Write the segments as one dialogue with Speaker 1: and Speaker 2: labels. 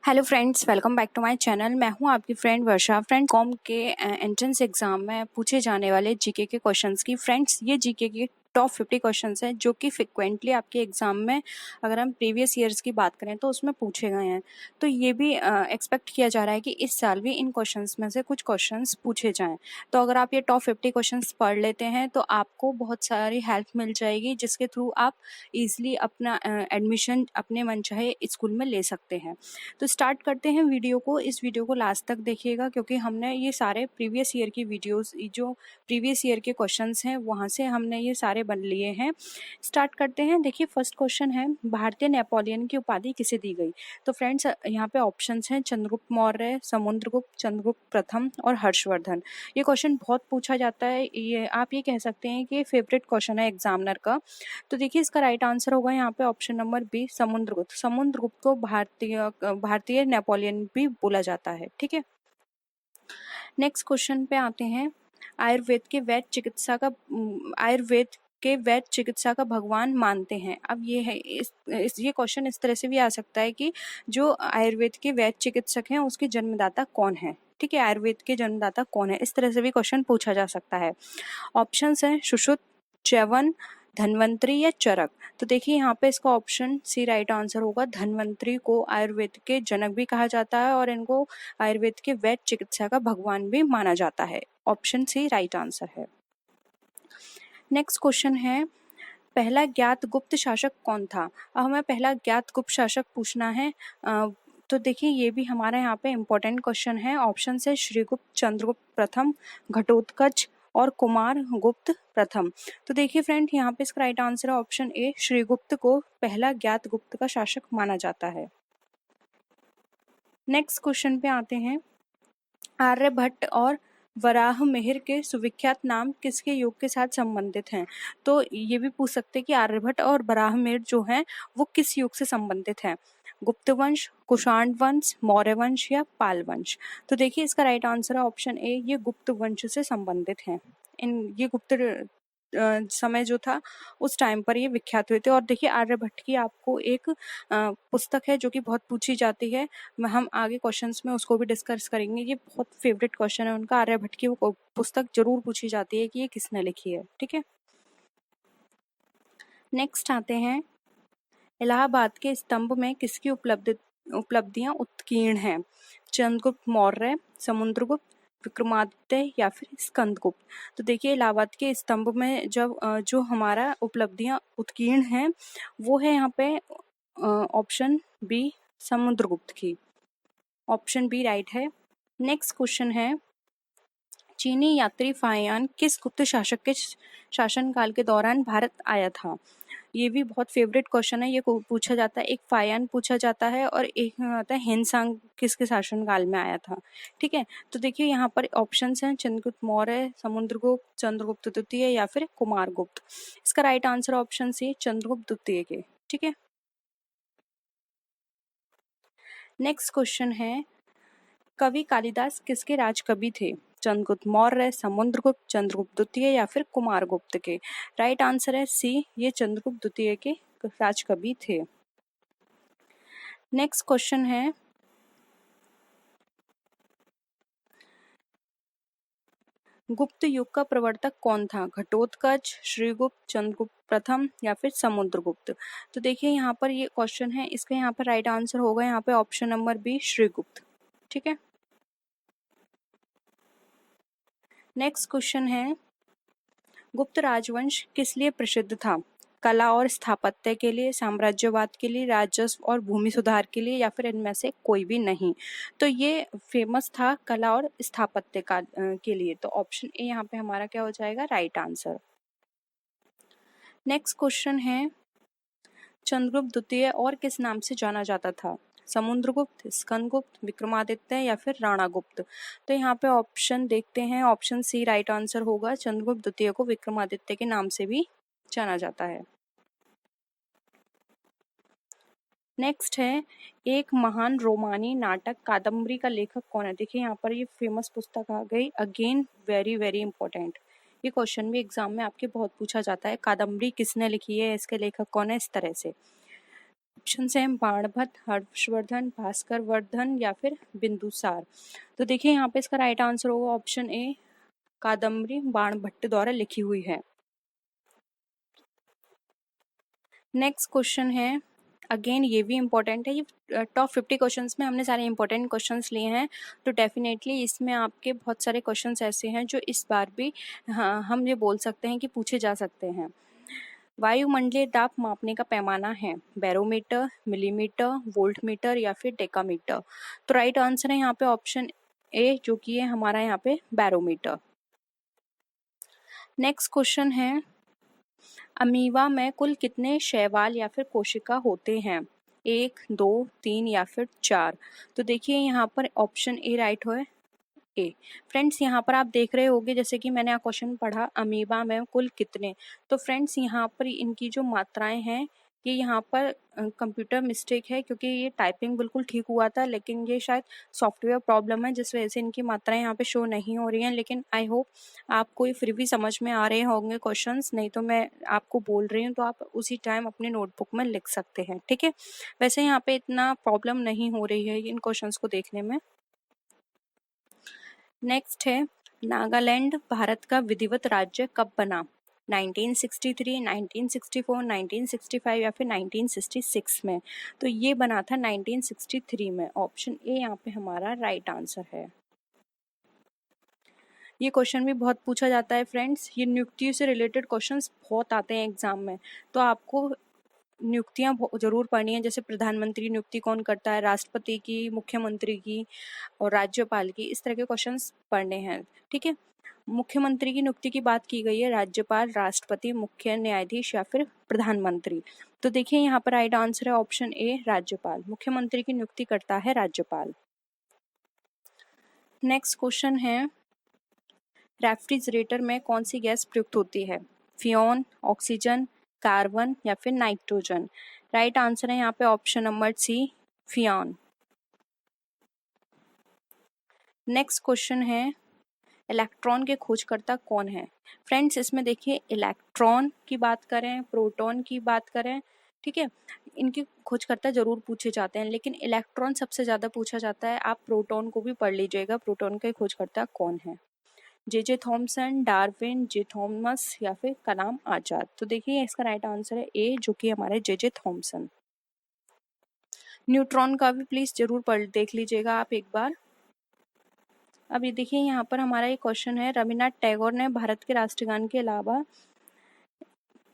Speaker 1: Hello friends, welcome back to my channel. मैं हूं आपकी फ्रेंड वर्षा। फ्रेंड कॉम के एंट्रेंस एग्जाम में पूछे जाने वाले जीके के क्वेश्चंस की फ्रेंड्स ये जीके के टॉप 50 क्वेश्चंस हैं जो कि फ्रिक्वेंटली आपके एग्जाम में, अगर हम प्रीवियस ईयर्स की बात करें तो उसमें पूछे गए हैं। तो ये भी एक्सपेक्ट किया जा रहा है कि इस साल भी इन क्वेश्चंस में से कुछ क्वेश्चंस पूछे जाएं। तो अगर आप ये टॉप 50 क्वेश्चंस पढ़ लेते हैं तो आपको बहुत सारी हेल्प मिल जाएगी, जिसके थ्रू आप इजीली अपना एडमिशन अपने मनचाहे स्कूल में ले सकते हैं। तो स्टार्ट करते हैं वीडियो को। इस वीडियो को लास्ट तक देखिएगा क्योंकि हमने ये सारे प्रीवियस ईयर की वीडियोस, जो प्रीवियस ईयर के क्वेश्चंस हैं वहाँ से हमने ये सारे बन लिए हैं। स्टार्ट करते हैं। देखिए फर्स्ट क्वेश्चन है, भारतीय नेपोलियन की उपाधि किसे दी गई? तो फ्रेंड्स यहाँ पे ऑप्शंस हैं चंद्रगुप्त मौर्य, समुद्रगुप्त, चंद्रगुप्त प्रथम और हर्षवर्धन। ये क्वेश्चन बहुत पूछा जाता है, ये आप ये कह सकते हैं कि फेवरेट क्वेश्चन है एग्जामिनर का। तो देखिए इसका राइट आंसर होगा यहाँ पे option number B, Samudragupta. Samudragupta को भारतीय नेपोलियन भी बोला जाता है। ठीक है, नेक्स्ट क्वेश्चन पे आते हैं। आयुर्वेद के वैद्य चिकित्सा का भगवान मानते हैं। अब ये है ये क्वेश्चन इस तरह से भी आ सकता है कि जो आयुर्वेद के वैद्य चिकित्सक हैं उसके जन्मदाता कौन है। ठीक है, आयुर्वेद के जन्मदाता कौन है, इस तरह से भी क्वेश्चन पूछा जा सकता है। ऑप्शंस हैं सुश्रुत, च्यवन, धन्वंतरी या चरक। तो देखिए यहाँ पे इसका ऑप्शन सी राइट आंसर होगा। धन्वंतरी को आयुर्वेद के जनक भी कहा जाता है और इनको आयुर्वेद के वैद्य चिकित्सा का भगवान भी माना जाता है। ऑप्शन सी राइट आंसर है। नेक्स्ट क्वेश्चन है, पहला ज्ञात गुप्त शासक कौन था? अब हमें पहला ज्ञात गुप्त शासक पूछना है। तो देखिए ये भी हमारा यहाँ पे इम्पोर्टेंट क्वेश्चन है। ऑप्शन है श्रीगुप्त, चंद्रगुप्त प्रथम, घटोत्कच और कुमार गुप्त प्रथम। तो देखिए फ्रेंड यहाँ पे इसका राइट आंसर है ऑप्शन ए, श्रीगुप्त को पहला ज्ञात गुप्त का शासक माना जाता है। नेक्स्ट क्वेश्चन पे आते हैं। आर्यभट्ट और वराह मिहिर के सुविख्यात नाम किसके युग के साथ संबंधित हैं? तो ये भी पूछ सकते हैं कि आर्यभट्ट और वराह मिहिर जो हैं वो किस युग से संबंधित हैं? गुप्त वंश, कुषाण वंश, मौर्य वंश या पाल वंश। तो देखिए इसका राइट आंसर है ऑप्शन ए, ये गुप्त वंश से संबंधित हैं। ये गुप्त समय जो था उस टाइम पर ये विख्यात हुए थे। और देखिए आर्यभट्ट की आपको एक पुस्तक है जो कि बहुत पूछी जाती है, हम आगे क्वेश्चंस में उसको भी डिस्कस करेंगे। ये बहुत फेवरेट क्वेश्चन है उनका। आर्यभट्ट की वो पुस्तक जरूर पूछी जाती है कि ये किसने लिखी है। ठीक है, नेक्स्ट आते हैं। इलाहाबाद के स्तंभ में किसकी उपलब्धियां उत्कीर्ण हैं? चंद्रगुप्त मौर्य, समुद्रगुप्त, विक्रमादित्य या फिर स्कंदगुप्त। तो देखिए इलाहाबाद के स्तंभ में जब जो हमारा उपलब्धियां उत्कीर्ण हैं वो है यहाँ पे ऑप्शन बी, समुद्रगुप्त की। ऑप्शन बी राइट है। नेक्स्ट क्वेश्चन है, चीनी यात्री फाहियान किस गुप्त शासक के शासनकाल के दौरान भारत आया था? ये भी बहुत फेवरेट क्वेश्चन है। ये पूछा जाता है, एक फाहियान पूछा जाता है और एक में आता है हिंसांग किसके शासनकाल में आया था। ठीक है, तो देखिए यहाँ पर ऑप्शंस हैं चंद्रगुप्त मौर्य, समुद्रगुप्त, चंद्रगुप्त द्वितीय या फिर कुमारगुप्त। इसका right answer option C, Chandragupta द्वितीय के। ठीक है, नेक्स्ट क्वेश्चन है, कवि कालिदास किसके राजकवि थे? चंद्रगुप्त मौर्य, समुद्रगुप्त, चंद्रगुप्त द्वितीय या फिर कुमारगुप्त के। राइट आंसर है सी, ये चंद्रगुप्त द्वितीय के राजकवि थे। नेक्स्ट क्वेश्चन है, गुप्त युग का प्रवर्तक कौन था? घटोत्कच, श्रीगुप्त, चंद्रगुप्त प्रथम या फिर समुद्रगुप्त। तो देखिए यहाँ पर ये क्वेश्चन है, इसका यहाँ पर राइट आंसर होगा यहाँ पे ऑप्शन नंबर बी, श्रीगुप्त। ठीक है, नेक्स्ट क्वेश्चन है, गुप्त राजवंश किस लिए प्रसिद्ध था? कला और स्थापत्य के लिए, साम्राज्यवाद के लिए, राजस्व और भूमि सुधार के लिए या फिर इनमें से कोई भी नहीं। तो ये फेमस था कला और स्थापत्य का के लिए। तो ऑप्शन ए यहाँ पे हमारा क्या हो जाएगा, राइट आंसर। नेक्स्ट क्वेश्चन है, चंद्रगुप्त द्वितीय और किस नाम से जाना जाता था? समुद्रगुप्त, स्कंदगुप्त, विक्रमादित्य या फिर राणागुप्त। तो यहाँ पे ऑप्शन देखते हैं, ऑप्शन सी राइट आंसर होगा। चंद्रगुप्त द्वितीय को विक्रमादित्य के नाम से भी जाना जाता है। नेक्स्ट है, एक महान रोमानी नाटक कादम्बरी का लेखक कौन है? देखिए यहाँ पर ये फेमस पुस्तक आ गई, अगेन वेरी वेरी इंपॉर्टेंट। ये क्वेश्चन भी एग्जाम में आपके बहुत पूछा जाता है, कादम्बरी किसने लिखी है, इसके लेखक कौन है, इस तरह से। ऑप्शन हैं बाणभट्ट, हर्षवर्धन, भास्कर वर्धन या फिर बिंदुसार। तो देखिए यहाँ पे इसका राइट आंसर होगा ऑप्शन ए, कादम्बरी बाणभट्ट द्वारा लिखी हुई है। नेक्स्ट क्वेश्चन है, अगेन ये भी इम्पोर्टेंट है। ये टॉप 50 क्वेश्चंस में हमने सारे इम्पोर्टेंट क्वेश्चंस लिए हैं, तो डेफिनेटली इसमें आपके बहुत सारे क्वेश्चंस ऐसे हैं जो इस बार भी हाँ हम ये बोल सकते हैं कि पूछे जा सकते हैं। वायुमंडलीय दाब मापने का पैमाना है बैरोमीटर, मिलीमीटर, वोल्टमीटर या फिर डेकामीटर। तो राइट आंसर है यहाँ पे ऑप्शन ए, जो कि है हमारा यहाँ पे बैरोमीटर। नेक्स्ट क्वेश्चन है, अमीबा में कुल कितने शैवाल या फिर कोशिका होते हैं? 1, 2, 3 या फिर 4। तो देखिए यहाँ पर ऑप्शन ए राइट है, ए। फ्रेंड्स यहाँ पर आप देख रहे होंगे, जैसे कि मैंने क्वेश्चन पढ़ा अमीबा में कुल कितने, तो फ्रेंड्स यहाँ पर इनकी जो मात्राएं हैं ये यहाँ पर कंप्यूटर मिस्टेक है, क्योंकि ये टाइपिंग बिल्कुल ठीक हुआ था, लेकिन ये शायद सॉफ्टवेयर प्रॉब्लम है जिस वजह से इनकी मात्राएं यहाँ पे शो नहीं हो रही हैं। लेकिन आई होप आपको ये फिर भी समझ में आ रहे होंगे क्वेश्चंस, नहीं तो मैं आपको बोल रही हूँ तो आप उसी टाइम अपनी नोटबुक में लिख सकते हैं, ठीक है। वैसे यहाँ पे इतना प्रॉब्लम नहीं हो रही है इन क्वेश्चंस को देखने में। नेक्स्ट है, नागालैंड भारत का विधिवत राज्य कब बना? 1963, 1964, 1965 या फिर 1966 में। तो ये बना था 1963 में। ऑप्शन ए यहाँ पे हमारा राइट आंसर है। ये क्वेश्चन भी बहुत पूछा जाता है फ्रेंड्स, ये नियुक्तियों से रिलेटेड क्वेश्चंस बहुत आते हैं एग्जाम में, तो आपको नियुक्तियां जरूर पढ़नी है। जैसे प्रधानमंत्री नियुक्ति कौन करता है, राष्ट्रपति की, मुख्यमंत्री की और राज्यपाल की, इस तरह के क्वेश्चंस पढ़ने हैं, ठीक है। मुख्यमंत्री की नियुक्ति की बात की गई है, राज्यपाल, राष्ट्रपति, मुख्य न्यायाधीश या फिर प्रधानमंत्री। तो देखिए यहाँ पर राइट आंसर है ऑप्शन ए, राज्यपाल। मुख्यमंत्री की नियुक्ति करता है राज्यपाल। नेक्स्ट क्वेश्चन है, रेफ्रिजरेटर में कौन सी गैस प्रयुक्त होती है? फ्योन, ऑक्सीजन, कार्बन या फिर नाइट्रोजन। राइट आंसर है यहाँ पे ऑप्शन नंबर सी, फ्योन। नेक्स्ट क्वेश्चन है, इलेक्ट्रॉन के खोजकर्ता कौन है? फ्रेंड्स इसमें देखिए, इलेक्ट्रॉन की बात करें, प्रोटॉन की बात करें, ठीक है, इनके खोजकर्ता जरूर पूछे जाते हैं, लेकिन इलेक्ट्रॉन सबसे ज्यादा पूछा जाता है। आप प्रोटॉन को भी पढ़ लीजिएगा, प्रोटॉन के खोजकर्ता कौन है? जे थॉमसन, डार्विन, जे थॉमस या फिर कलाम आजाद। तो देखिए इसका राइट आंसर है ए, जो कि हमारे जे थॉमसन। न्यूट्रॉन का भी प्लीज जरूर पढ़ देख लीजिएगा आप एक बार। अब ये देखिए यहाँ पर हमारा एक क्वेश्चन है, रविन्द्रनाथ टैगोर ने भारत के राष्ट्रगान के अलावा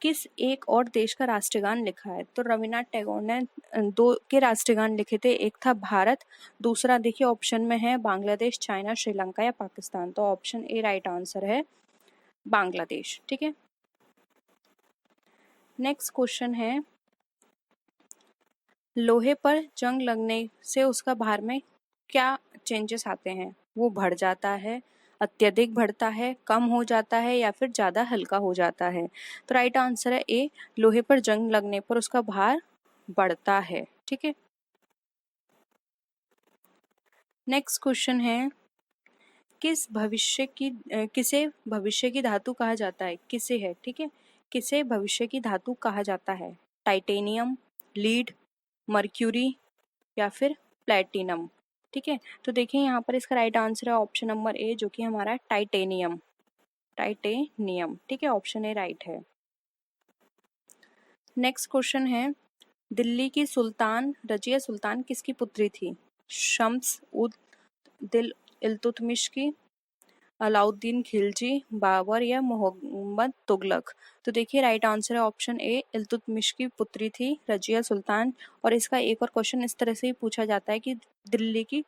Speaker 1: किस एक और देश का राष्ट्रगान लिखा है? तो रविन्द्रनाथ टैगोर ने दो के राष्ट्रगान लिखे थे, एक था भारत, दूसरा देखिए ऑप्शन में है बांग्लादेश, चाइना, श्रीलंका या पाकिस्तान। तो ऑप्शन ए राइट आंसर है, बांग्लादेश, ठीक है। नेक्स्ट क्वेश्चन है, लोहे पर जंग लगने से उसका भार में क्या चेंजेस आते हैं? वो बढ़ जाता है, अत्यधिक बढ़ता है, कम हो जाता है या फिर ज्यादा हल्का हो जाता है। तो राइट आंसर है ए, लोहे पर जंग लगने पर उसका भार बढ़ता है, ठीक है। नेक्स्ट क्वेश्चन है, किसे भविष्य की धातु कहा जाता है? किसे है, ठीक है, किसे भविष्य की धातु कहा जाता है? टाइटेनियम, लीड, मर्क्यूरी या फिर प्लेटिनम, ठीक है। तो देखिए यहाँ पर इसका राइट आंसर है ऑप्शन नंबर ए, जो कि हमारा टाइटेनियम, टाइटेनियम, ठीक है, ऑप्शन ए राइट है। नेक्स्ट क्वेश्चन है, दिल्ली की सुल्तान रजिया सुल्तान किसकी पुत्री थी? शम्स उद दिल इल्तुतमिश की, अलाउद्दीन खिलजी, बाबर या मोहम्मद तुगलक। तो देखिए राइट आंसर है ऑप्शन ए, इल्तुतमिश की पुत्री थी रजिया सुल्तान। और इसका एक और क्वेश्चन इस तरह से ही पूछा जाता है कि दिल्ली की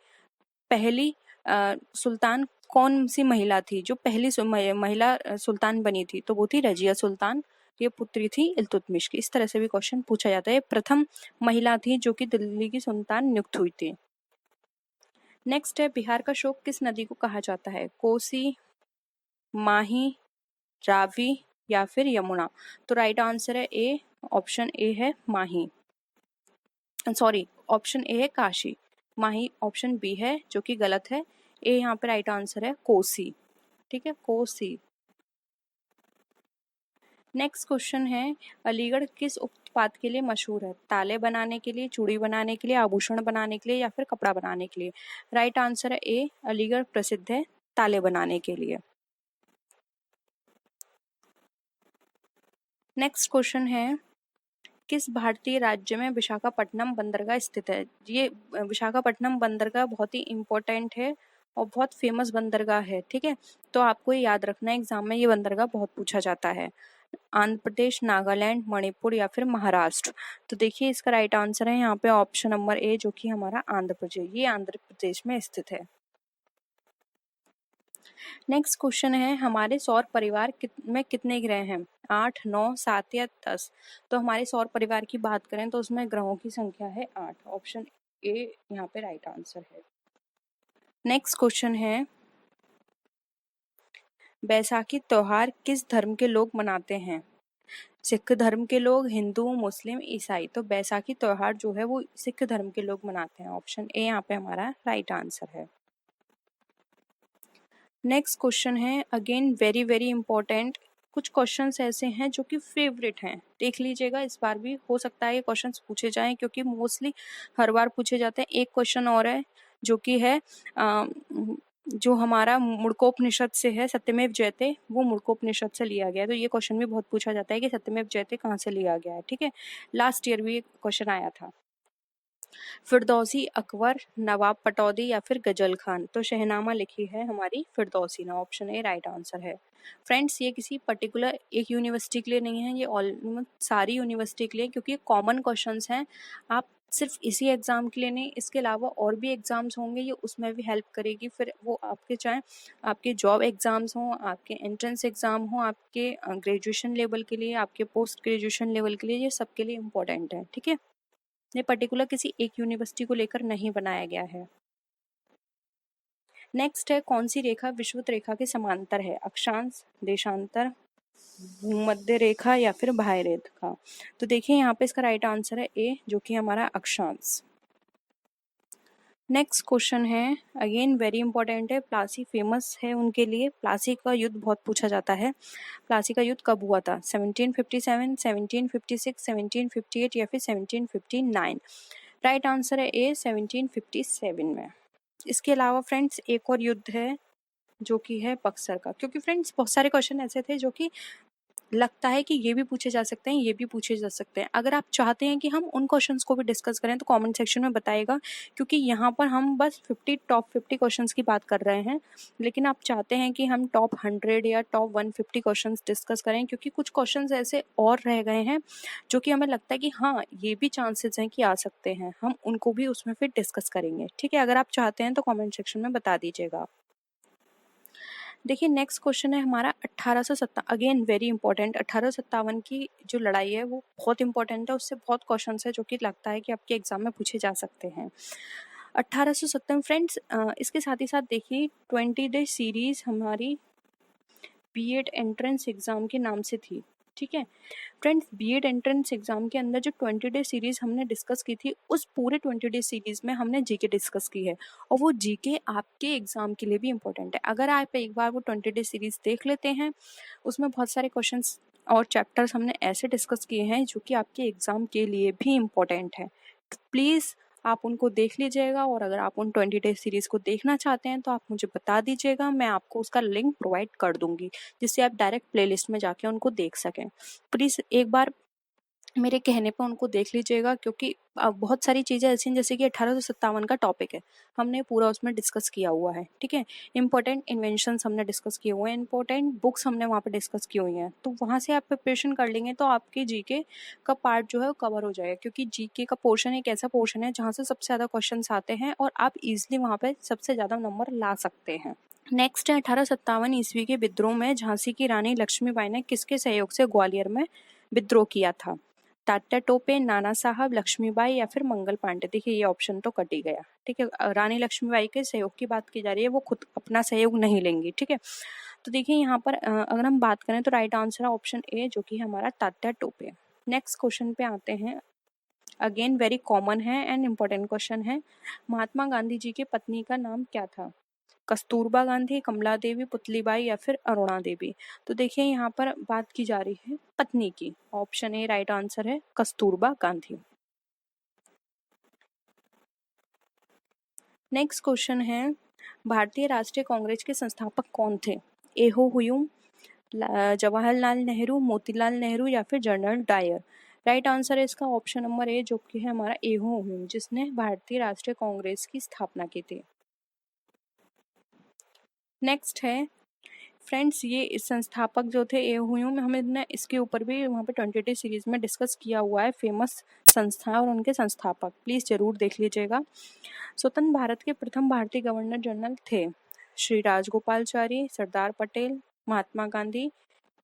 Speaker 1: पहली सुल्तान कौन सी महिला थी, जो पहली महिला सुल्तान बनी थी? तो वो थी रजिया सुल्तान, ये पुत्री थी इल्तुतमिश की। इस तरह से भी क्वेश्चन पूछा जाता है, प्रथम महिला थी जो कि दिल्ली की सुल्तान नियुक्त हुई थी। नेक्स्ट है, बिहार का शोक किस नदी को कहा जाता है? कोसी, माही, रावी या फिर यमुना। तो राइट आंसर है ए, ऑप्शन ए है माही, सॉरी ऑप्शन ए है काशी, माही ऑप्शन बी है जो कि गलत है। ए यहाँ पे राइट आंसर है कोसी, ठीक है, कोसी। नेक्स्ट क्वेश्चन है, अलीगढ़ किस उत्पाद के लिए मशहूर है? ताले बनाने के लिए, चूड़ी बनाने के लिए, आभूषण बनाने के लिए या फिर कपड़ा बनाने के लिए? राइट आंसर है ए, अलीगढ़ प्रसिद्ध है ताले बनाने के लिए। नेक्स्ट क्वेश्चन है, किस भारतीय राज्य में विशाखापट्टनम बंदरगाह स्थित है? ये विशाखापट्टनम बंदरगाह बहुत ही इम्पोर्टेंट है और बहुत फेमस बंदरगाह है, ठीक है। तो आपको ये याद रखना है, एग्जाम में ये बंदरगाह बहुत पूछा जाता है। आंध्र प्रदेश, नागालैंड, मणिपुर या फिर महाराष्ट्र? तो देखिए इसका राइट आंसर है यहाँ पे ऑप्शन नंबर ए, जो कि हमारा आंध्र प्रदेश, ये आंध्र प्रदेश में स्थित है। नेक्स्ट क्वेश्चन है, हमारे सौर परिवार में कितने ग्रह हैं? 8, 9, 7 या 10? तो हमारे सौर परिवार की बात करें तो उसमें ग्रहों की संख्या है 8। ऑप्शन ए यहाँ पे राइट आंसर है। नेक्स्ट क्वेश्चन है, बैसाखी त्योहार किस धर्म के लोग मनाते हैं? सिख धर्म के लोग, हिंदू, मुस्लिम, ईसाई? तो बैसाखी त्योहार जो है वो सिख धर्म के लोग मनाते हैं। ऑप्शन ए यहाँ पे हमारा राइट आंसर है। नेक्स्ट क्वेश्चन है, अगेन वेरी वेरी इंपॉर्टेंट। कुछ क्वेश्चंस ऐसे हैं जो कि फेवरेट हैं, देख लीजिएगा, इस बार भी हो सकता है ये क्वेश्चंस पूछे जाएं क्योंकि मोस्टली हर बार पूछे जाते हैं। एक क्वेश्चन और है जो कि है जो हमारा मुड़कोपनिषद से है, सत्यमेव जयते, वो मुड़कोपनिषद से लिया गया है। तो ये क्वेश्चन भी बहुत पूछा जाता है कि सत्यमेव जयते कहाँ से लिया गया है, ठीक है। लास्ट ईयर भी क्वेश्चन आया था। फिरदौसी, अकबर, नवाब पटौदी या फिर गजल खान? तो शहनामा लिखी है हमारी फिरदौसी ने। ऑप्शन ए राइट आंसर है। फ्रेंड्स, ये किसी पर्टिकुलर एक यूनिवर्सिटी के लिए नहीं है, ये ऑलमोस्ट सारी यूनिवर्सिटी के लिए, क्योंकि ये कॉमन क्वेश्चंस हैं। आप सिर्फ इसी एग्जाम के लिए नहीं, इसके अलावा और भी एग्जाम्स होंगे, ये उसमें भी हेल्प करेगी। फिर वो आपके चाहे आपके जॉब एग्जाम्स हों, आपके एंट्रेंस एग्जाम हों, आपके ग्रेजुएशन लेवल के लिए, आपके पोस्ट ग्रेजुएशन लेवल के लिए, ये सबके लिए इम्पोर्टेंट है, ठीक है। ये पर्टिकुलर किसी एक यूनिवर्सिटी को लेकर नहीं बनाया गया है। नेक्स्ट है, कौन सी रेखा विषुवत रेखा के समांतर है? अक्षांश, देशांतर, भूमध्य रेखा या फिर बाह्य रेखा? तो देखिए यहाँ पे इसका राइट आंसर है ए, जो कि हमारा अक्षांश। नेक्स्ट क्वेश्चन है, अगेन वेरी इंपॉर्टेंट है, प्लासी फेमस है उनके लिए। प्लासी का युद्ध बहुत पूछा जाता है। प्लासी का युद्ध कब हुआ था? 1757, 1756, 1758 या फिर 1759? राइट आंसर है ए, 1757 में। इसके अलावा फ्रेंड्स एक और युद्ध है जो कि है बक्सर का, क्योंकि फ्रेंड्स बहुत सारे क्वेश्चन ऐसे थे जो कि लगता है कि ये भी पूछे जा सकते हैं, ये भी पूछे जा सकते हैं। अगर आप चाहते हैं कि हम उन क्वेश्चंस को भी डिस्कस करें तो कमेंट सेक्शन में बताइएगा, क्योंकि यहाँ पर हम बस टॉप 50 क्वेश्चंस की बात कर रहे हैं, लेकिन आप चाहते हैं कि हम टॉप 100 या टॉप 150 क्वेश्चंस डिस्कस करें, क्योंकि कुछ क्वेश्चंस ऐसे और रह गए हैं जो कि हमें लगता है कि हाँ ये भी चांसेस हैं कि आ सकते हैं, हम उनको भी उसमें फिर डिस्कस करेंगे, ठीक है। अगर आप चाहते हैं तो कॉमेंट सेक्शन में बता दीजिएगा। देखिए नेक्स्ट क्वेश्चन है हमारा 1857, अगेन वेरी इंपॉर्टेंट। 1857 की जो लड़ाई है वो बहुत इंपॉर्टेंट है, उससे बहुत क्वेश्चन है जो कि लगता है कि आपके एग्जाम में पूछे जा सकते हैं। 1857 फ्रेंड्स, इसके साथ ही साथ देखिए 20 डे सीरीज हमारी बीएड एंट्रेंस एग्जाम के नाम से थी, ठीक है। फ्रेंड्स, बीएड एंट्रेंस एग्जाम के अंदर जो 20 डे सीरीज हमने डिस्कस की थी, उस पूरे 20 डे सीरीज में हमने जीके डिस्कस की है, और वो जीके आपके एग्जाम के लिए भी इम्पोर्टेंट है। अगर आप एक बार वो 20 डे सीरीज देख लेते हैं, उसमें बहुत सारे क्वेश्चंस और चैप्टर्स हमने ऐसे डिस्कस किए हैं जो कि आपके एग्जाम के लिए भी इम्पोर्टेंट है। प्लीज़ आप उनको देख लीजिएगा, और अगर आप उन 20 डे सीरीज को देखना चाहते हैं तो आप मुझे बता दीजिएगा, मैं आपको उसका लिंक प्रोवाइड कर दूंगी, जिससे आप डायरेक्ट प्लेलिस्ट में जाके उनको देख सकें। प्लीज़ एक बार मेरे कहने पे उनको देख लीजिएगा, क्योंकि बहुत सारी चीज़ें ऐसी हैं, जैसे कि 1857 का टॉपिक है, हमने पूरा उसमें डिस्कस किया हुआ है, ठीक है। इंपॉर्टेंट इन्वेंशंस हमने डिस्कस किए हुए हैं, इंपॉर्टेंट बुक्स हमने वहाँ पे डिस्कस की हुई हैं, तो वहाँ से आप प्रिपरेशन कर लेंगे तो आपके जीके का पार्ट जो है वो कवर हो जाएगा, क्योंकि जीके का पोर्शन एक ऐसा पोर्शन है जहाँ से सबसे ज़्यादा क्वेश्चन आते हैं और आप ईजिली वहाँ पर सबसे ज़्यादा नंबर ला सकते हैं। नेक्स्ट है, 1857 ईस्वी के विद्रोह में झांसी की रानी लक्ष्मीबाई ने किसके सहयोग से ग्वालियर में विद्रोह किया था? तात्या टोपे, नाना साहब, लक्ष्मीबाई या फिर मंगल पांडे? देखिए ये ऑप्शन तो कट ही गया, ठीक है। रानी लक्ष्मीबाई के सहयोग की बात की जा रही है, वो खुद अपना सहयोग नहीं लेंगी, ठीक है। तो देखिए यहाँ पर अगर हम बात करें तो राइट आंसर है ऑप्शन ए, जो कि हमारा तात्या टोपे। नेक्स्ट क्वेश्चन पे आते हैं, अगेन वेरी कॉमन है एंड इम्पोर्टेंट क्वेश्चन है, महात्मा गांधी जी की पत्नी का नाम क्या था? कस्तूरबा गांधी, कमला देवी, पुतलीबाई या फिर अरुणा देवी। तो देखिए यहाँ पर बात की जा रही है पत्नी की। ऑप्शन ए राइट आंसर है कस्तूरबा गांधी। नेक्स्ट क्वेश्चन है, भारतीय राष्ट्रीय कांग्रेस के संस्थापक कौन थे? ए हो हुयूम, जवाहरलाल नेहरू, मोतीलाल नेहरू या फिर जनरल डायर। राइट आंसर है इसका ऑप्शन नंबर ए, जो कि है हमारा ए हो हुयूम, जिसने भारतीय राष्ट्रीय कांग्रेस की स्थापना की थी। नेक्स्ट है फ्रेंड्स, ये इस संस्थापक जो थे ए हुयूम, हमने इसके ऊपर भी वहाँ पे 20 सीरीज में डिस्कस किया हुआ है, फेमस संस्था और उनके संस्थापक, प्लीज जरूर देख लीजिएगा। स्वतंत्र भारत के प्रथम भारतीय गवर्नर जनरल थे श्री राजगोपालचारी, सरदार पटेल, महात्मा गांधी,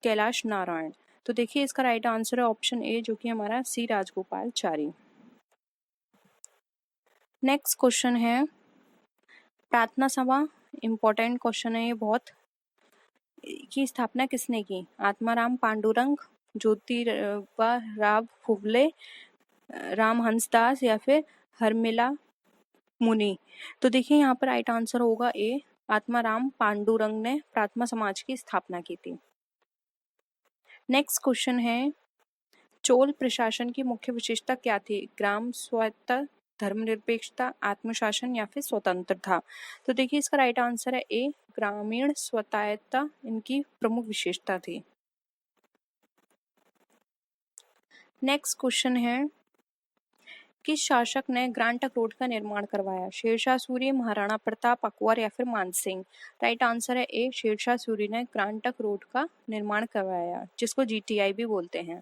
Speaker 1: कैलाश नारायण। तो देखिए इसका राइट आंसर है ऑप्शन ए, जो कि हमारा सी राजगोपालचारी। नेक्स्ट क्वेश्चन है, प्रार्थना सभा, इंपॉर्टेंट क्वेश्चन है ये बहुत, की स्थापना किसने की? आत्माराम पांडुरंग, ज्योतिबा राव फुले, राम हंसदास या फिर हरमिला मुनि। तो देखिए यहाँ पर राइट आंसर होगा ए, आत्माराम पांडुरंग ने प्रार्थना समाज की स्थापना की थी। नेक्स्ट क्वेश्चन है, चोल प्रशासन की मुख्य विशेषता क्या थी? ग्राम स्वायत्तता, धर्मनिरपेक्षता, आत्मशासन या फिर स्वतंत्रता। तो देखिए इसका राइट आंसर है ए, ग्रामीण स्वायत्तता इनकी प्रमुख विशेषता थी। नेक्स्ट क्वेश्चन है, किस शासक ने ग्रांड ट्रंक रोड का निर्माण करवाया? शेरशाह सूरी, महाराणा प्रताप, अकबर या फिर मानसिंह। राइट आंसर है ए, शेरशाह सूरी ने ग्रांड ट्रंक रोड का निर्माण करवाया, जिसको जीटीआई भी बोलते हैं।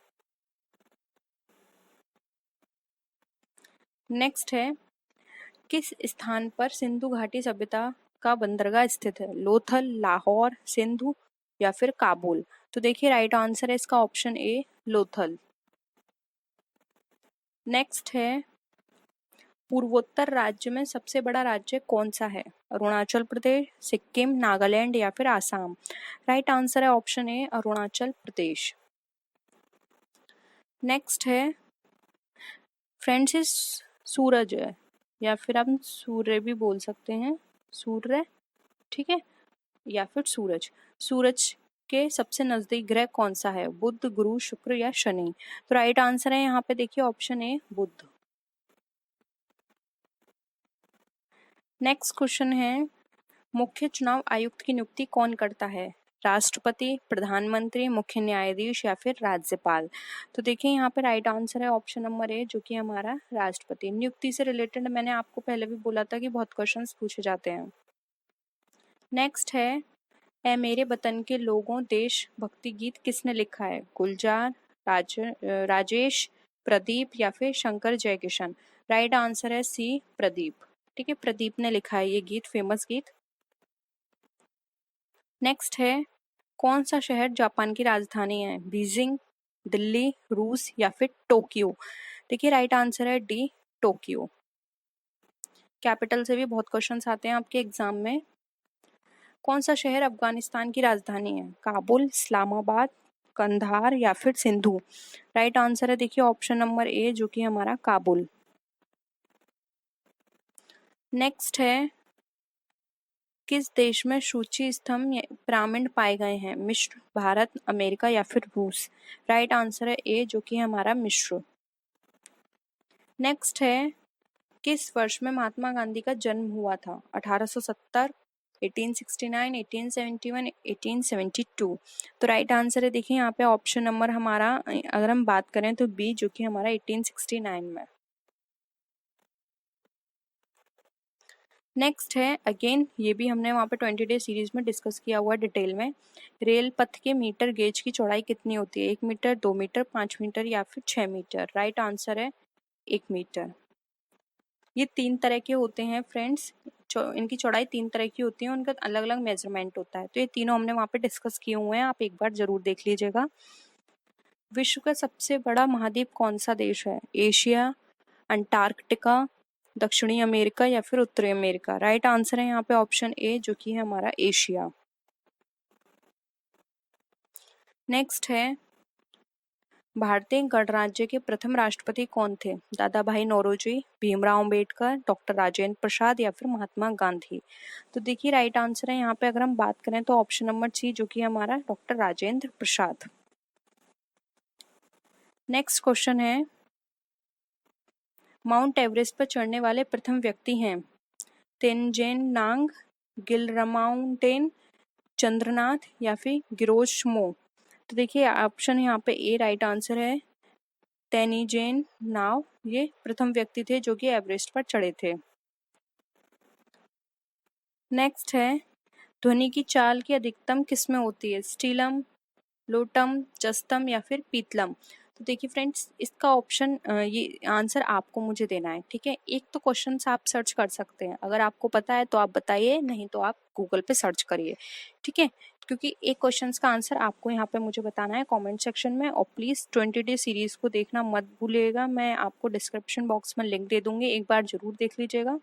Speaker 1: नेक्स्ट है, किस स्थान पर सिंधु घाटी सभ्यता का बंदरगाह स्थित है? लोथल, लाहौर, सिंधु या फिर काबुल। तो देखिए राइट आंसर है इसका ऑप्शन ए, लोथल। नेक्स्ट है, पूर्वोत्तर राज्य में सबसे बड़ा राज्य कौन सा है? अरुणाचल प्रदेश, सिक्किम, नागालैंड या फिर आसाम। राइट आंसर है option A, Arunachal Pradesh. Next है फ्रेंड्स, इस सूरज है, या फिर हम सूर्य भी बोल सकते हैं, सूर्य, ठीक है, या फिर सूरज। सूरज के सबसे नजदीक ग्रह कौन सा है? बुध, गुरु, शुक्र या शनि। तो राइट आंसर है यहाँ पे देखिए ऑप्शन ए, बुध। नेक्स्ट क्वेश्चन है, मुख्य चुनाव आयुक्त की नियुक्ति कौन करता है? राष्ट्रपति, प्रधानमंत्री, मुख्य न्यायाधीश या फिर राज्यपाल। तो देखिए यहाँ पे राइट आंसर है ऑप्शन नंबर ए, जो कि हमारा राष्ट्रपति। नियुक्ति से रिलेटेड मैंने आपको पहले भी बोला था कि बहुत क्वेश्चंस पूछे जाते हैं। नेक्स्ट है, ए मेरे वतन के लोगों देश भक्ति गीत किसने लिखा है? गुलजार, राजेश, प्रदीप या फिर शंकर जयकिशन। राइट आंसर है सी, प्रदीप। ठीक है, प्रदीप ने लिखा है ये गीत, फेमस गीत। नेक्स्ट है, कौन सा शहर जापान की राजधानी है? बीजिंग, दिल्ली, रूस या फिर टोक्यो। देखिए राइट आंसर है डी, टोक्यो। कैपिटल से भी बहुत क्वेश्चंस आते हैं आपके एग्जाम में। कौन सा शहर अफगानिस्तान की राजधानी है? काबुल, इस्लामाबाद, कंधार या फिर सिंधु। राइट आंसर है देखिए ऑप्शन नंबर ए, जो कि हमारा काबुल। नेक्स्ट है, किस देश में सूची स्तंभ पिरामिड पाए गए हैं? मिस्र, भारत, अमेरिका या फिर रूस। राइट आंसर है ए, जो कि हमारा मिस्र। नेक्स्ट है, किस वर्ष में महात्मा गांधी का जन्म हुआ था? 1870, 1869, 1871, 1872। तो राइट आंसर है देखिए यहाँ पे ऑप्शन नंबर हमारा, अगर हम बात करें तो बी, जो कि हमारा 1869 में। नेक्स्ट है, अगेन ये भी हमने वहाँ पे 20 डे सीरीज में डिस्कस किया हुआ है डिटेल में। रेल पथ के मीटर गेज की चौड़ाई कितनी होती है? 1 मीटर, 2 मीटर, 5 मीटर या फिर 6 मीटर। राइट आंसर है 1 मीटर। ये 3 तरह के होते हैं फ्रेंड्स, इनकी चौड़ाई 3 तरह की होती है, उनका अलग अलग मेजरमेंट होता है। तो ये तीनों हमने वहाँ पे डिस्कस किए हुए हैं, आप एक बार जरूर देख लीजिएगा। विश्व का सबसे बड़ा महाद्वीप कौन सा देश है? एशिया, अंटार्कटिका, दक्षिणी अमेरिका या फिर उत्तरी अमेरिका। राइट आंसर है यहाँ पे ऑप्शन ए, जो कि है हमारा एशिया। नेक्स्ट है, भारतीय गणराज्य के प्रथम राष्ट्रपति कौन थे? दादा भाई नौरोजी, भीमराव अंबेडकर, डॉक्टर राजेंद्र प्रसाद या फिर महात्मा गांधी? तो देखिए राइट आंसर है यहाँ पे अगर हम बात करें तो ऑप्शन नंबर सी, जो कि हमारा doctor Rajendra Prasad. Next question है, माउंट एवरेस्ट पर चढ़ने वाले प्रथम व्यक्ति हैं? तेनजिन नांग, गिलरमाउंटेन, चंद्रनाथ या फिर गिरोशमो? तो देखिए ऑप्शन यहाँ पे ए राइट आंसर है, तेनिजेन नाव ये प्रथम व्यक्ति थे जो कि एवरेस्ट पर चढ़े थे। नेक्स्ट है, ध्वनि की चाल की अधिकतम किस में होती है? स्टीलम, लोटम, जस्तम या फिर पीतलम? तो देखिए फ्रेंड्स, इसका ऑप्शन ये आंसर आपको मुझे देना है, ठीक है। एक तो क्वेश्चन आप सर्च कर सकते हैं, अगर आपको पता है तो आप बताइए, नहीं तो आप गूगल पे सर्च करिए, ठीक है। क्योंकि एक क्वेश्चन का आंसर आपको यहाँ पे मुझे बताना है कमेंट सेक्शन में। और प्लीज़ 20 डे सीरीज को देखना मत भूलिएगा, मैं आपको डिस्क्रिप्शन बॉक्स में लिंक दे दूंगी, एक बार जरूर देख लीजिएगा,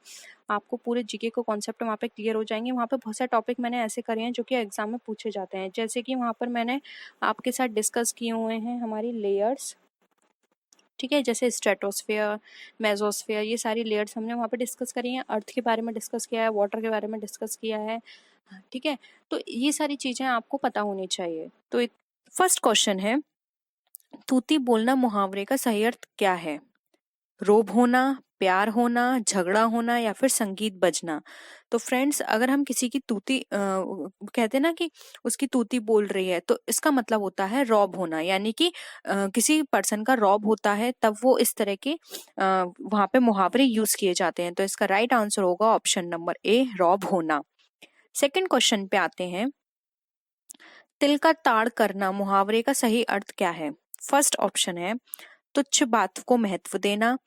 Speaker 1: आपको पूरे जीके को कॉन्सेप्ट वहाँ पे क्लियर हो जाएंगे। वहाँ पे बहुत सारे टॉपिक मैंने ऐसे करे हैं जो कि एग्जाम में पूछे जाते हैं, जैसे कि वहाँ पर मैंने आपके साथ डिस्कस किए हुए हैं हमारी लेयर्स, ठीक है, जैसे स्ट्रेटोस्फेयर, मेसोस्फेयर, ये सारी लेयर्स हमने वहाँ पे डिस्कस करी हैं। अर्थ के बारे में डिस्कस किया है, वाटर के बारे में डिस्कस किया है, ठीक है। तो ये सारी चीजें आपको पता होनी चाहिए। तो फर्स्ट क्वेश्चन है, तूती बोलना मुहावरे का सही अर्थ क्या है? रोब होना, प्यार होना, झगड़ा होना या फिर संगीत बजना? तो फ्रेंड्स, अगर हम किसी की तूती कहते हैं ना कि उसकी तूती बोल रही है, तो इसका मतलब होता है रॉब होना, यानी कि किसी पर्सन का रॉब होता है, तब वो इस तरह के वहां पे मुहावरे यूज किए जाते हैं। तो इसका राइट आंसर होगा ऑप्शन नंबर ए, रॉब होना। सेकंड क्वेश्चन पे आते हैं, तिल का ताड़ करना मुहावरे का सही अर्थ क्या है? फर्स्ट ऑप्शन है तुच्छ बात को महत्व देना,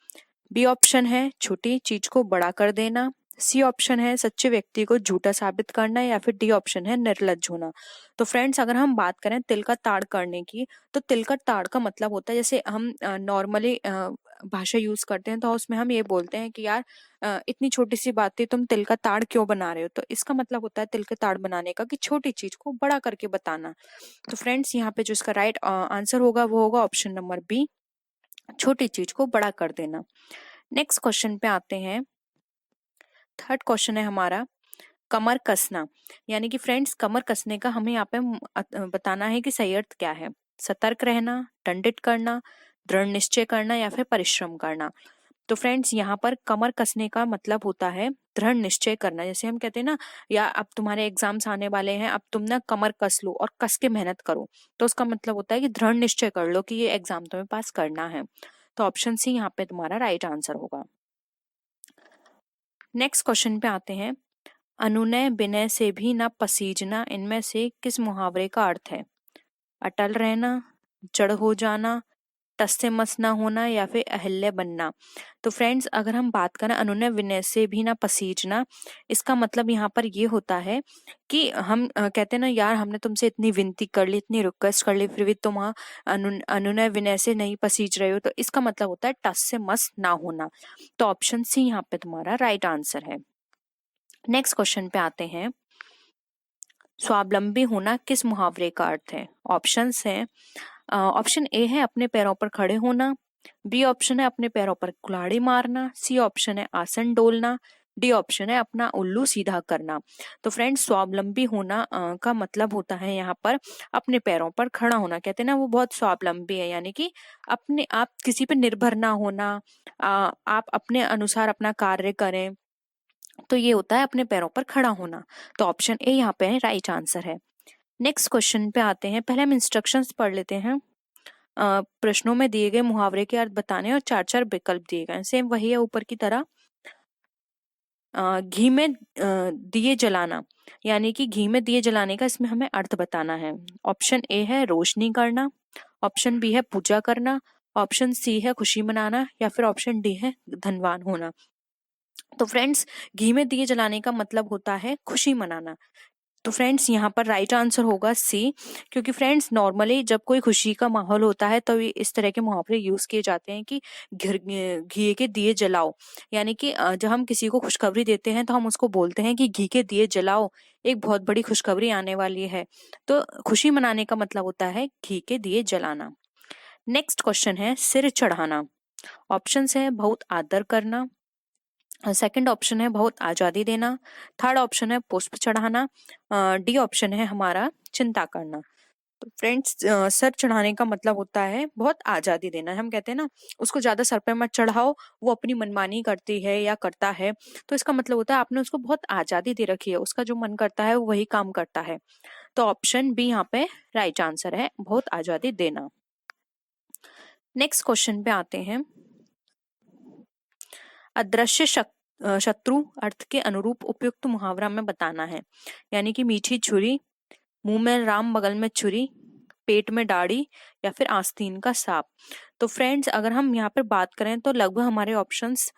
Speaker 1: बी ऑप्शन है छोटी चीज को बड़ा कर देना, सी ऑप्शन है सच्चे व्यक्ति को झूठा साबित करना या फिर डी ऑप्शन है निर्लज्ज होना। तो फ्रेंड्स, अगर हम बात करें तिल का ताड़ करने की, तो तिल का ताड़ का मतलब होता है, जैसे हम नॉर्मली भाषा यूज करते हैं तो उसमें हम ये बोलते हैं कि यार इतनी छोटी सी बात थी, तुम तिल का ताड़ क्यों बना रहे हो? तो इसका मतलब होता है तिल के ताड़ बनाने का कि छोटी चीज को बड़ा करके बताना। तो फ्रेंड्स, यहाँ पे जो इसका राइट आंसर होगा वो होगा ऑप्शन नंबर बी, छोटी चीज को बड़ा कर देना। नेक्स्ट क्वेश्चन पे आते हैं, थर्ड क्वेश्चन है हमारा, कमर कसना, यानी कि फ्रेंड्स कमर कसने का हमें यहाँ पे बताना है कि सही अर्थ क्या है? सतर्क रहना, दंडित करना, दृढ़ निश्चय करना या फिर परिश्रम करना? तो फ्रेंड्स, यहाँ पर कमर कसने का मतलब होता है दृढ़ निश्चय करना। जैसे हम कहते हैं ना, या अब तुम्हारे एग्जाम्स आने वाले हैं, अब तुम ना कमर कस लो और कस के मेहनत करो, तो उसका मतलब होता है कि दृढ़ निश्चय कर लो कि ये एग्जाम तुम्हें पास करना है। तो ऑप्शन सी यहाँ पे तुम्हारा राइट आंसर होगा। नेक्स्ट क्वेश्चन पे आते हैं, अनुनय विनय से भी न पसीजना, इनमें से किस मुहावरे का अर्थ है? अटल रहना, जड़ हो जाना, टस से मस ना होना या फिर अहिल्य बनना? तो फ्रेंड्स, अगर हम बात करें अनुनय विनय से भी ना पसीजना, इसका मतलब यहाँ पर ये होता है कि हम कहते हैं ना, यार हमने तुमसे इतनी विनती कर ली, इतनी रिक्वेस्ट कर ली, फिर भी तुम अनुनय विनय से नहीं पसीज रहे हो, तो इसका मतलब होता है टस से मस ना होना। तो ऑप्शन सी यहाँ पे तुम्हारा राइट आंसर है। नेक्स्ट क्वेश्चन पे आते हैं, स्वावलंबी होना किस मुहावरे का अर्थ है? ऑप्शंस हैं, ऑप्शन ए है अपने पैरों पर खड़े होना, बी ऑप्शन है अपने पैरों पर कुल्हाड़ी मारना, सी ऑप्शन है आसन डोलना, डी ऑप्शन है अपना उल्लू सीधा करना। तो फ्रेंड्स, स्वावलंबी होना का मतलब होता है यहाँ पर अपने पैरों पर खड़ा होना। कहते हैं ना वो बहुत स्वावलंबी है, यानी कि अपने आप किसी पर निर्भर ना होना, आप अपने अनुसार अपना कार्य करें, तो ये होता है अपने पैरों पर खड़ा होना। तो ऑप्शन ए यहाँ पे राइट आंसर है। नेक्स्ट क्वेश्चन पे आते हैं, पहले हम इंस्ट्रक्शंस पढ़ लेते हैं। प्रश्नों में दिए गए मुहावरे के अर्थ बताने और 4-4 विकल्प दिए गए, सेम वही है ऊपर की तरह। घी में दिए जलाना, यानी कि घी में दिए जलाने का इसमें हमें अर्थ बताना है। ऑप्शन ए है रोशनी करना, ऑप्शन बी है पूजा करना, ऑप्शन सी है खुशी मनाना या फिर ऑप्शन डी है धनवान होना। तो फ्रेंड्स, घी में दिए जलाने का मतलब होता है खुशी मनाना। तो फ्रेंड्स, यहाँ पर राइट आंसर होगा सी, क्योंकि फ्रेंड्स नॉर्मली जब कोई खुशी का माहौल होता है तो इस तरह के मुहावरे यूज किए जाते हैं कि घी के दिए जलाओ, यानी कि जब हम किसी को खुशखबरी देते हैं तो हम उसको बोलते हैं कि घी के दिए जलाओ, एक बहुत बड़ी खुशखबरी आने वाली है। तो खुशी मनाने का मतलब होता है घी के दिए जलाना। नेक्स्ट क्वेश्चन है सिर चढ़ाना। ऑप्शंस है बहुत आदर करना, सेकंड ऑप्शन है बहुत आजादी देना, थर्ड ऑप्शन है पुष्प चढ़ाना, डी ऑप्शन है हमारा चिंता करना। तो फ्रेंड्स सर चढ़ाने का मतलब होता है बहुत आजादी देना। हम कहते हैं ना उसको ज्यादा सर पे मत चढ़ाओ, वो अपनी मनमानी करती है या करता है, तो इसका मतलब होता है आपने उसको बहुत आजादी दे रखी है, उसका जो मन करता है वो वही काम करता है। तो ऑप्शन बी यहाँ पे राइट आंसर है, बहुत आजादी देना। नेक्स्ट क्वेश्चन पे आते हैं। अदृश्य शत्रु अर्थ के अनुरूप उपयुक्त मुहावरा में बताना है, यानी कि मीठी छुरी, मुंह में राम बगल में छुरी, पेट में दाढ़ी, या फिर आस्तीन का सांप। तो फ्रेंड्स अगर हम यहाँ पर बात करें तो लगभग हमारे options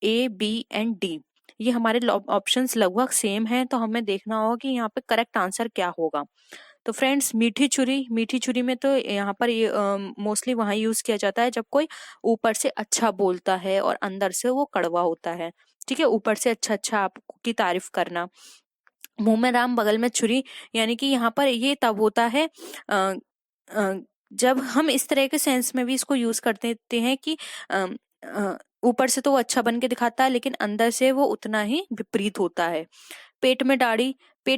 Speaker 1: A B and D, ये हमारे ऑप्शंस लगभग सेम हैं, तो हमें देखना होगा कि यहाँ पे करेक्ट आंसर क्या होगा। तो फ्रेंड्स मीठी छुरी में तो यहाँ पर ये मोस्टली वहां यूज किया जाता है जब कोई ऊपर से अच्छा बोलता है और अंदर से वो कड़वा होता है। ठीक है, ऊपर से अच्छा अच्छा आपकी तारीफ करना। मुंह में राम बगल में छुरी, यानी कि यहाँ पर ये तब होता है जब हम इस तरह के सेंस में भी इसको यूज कर देते हैं कि ऊपर से तो वो अच्छा बन के दिखाता है लेकिन अंदर से वो उतना ही विपरीत होता है। पेट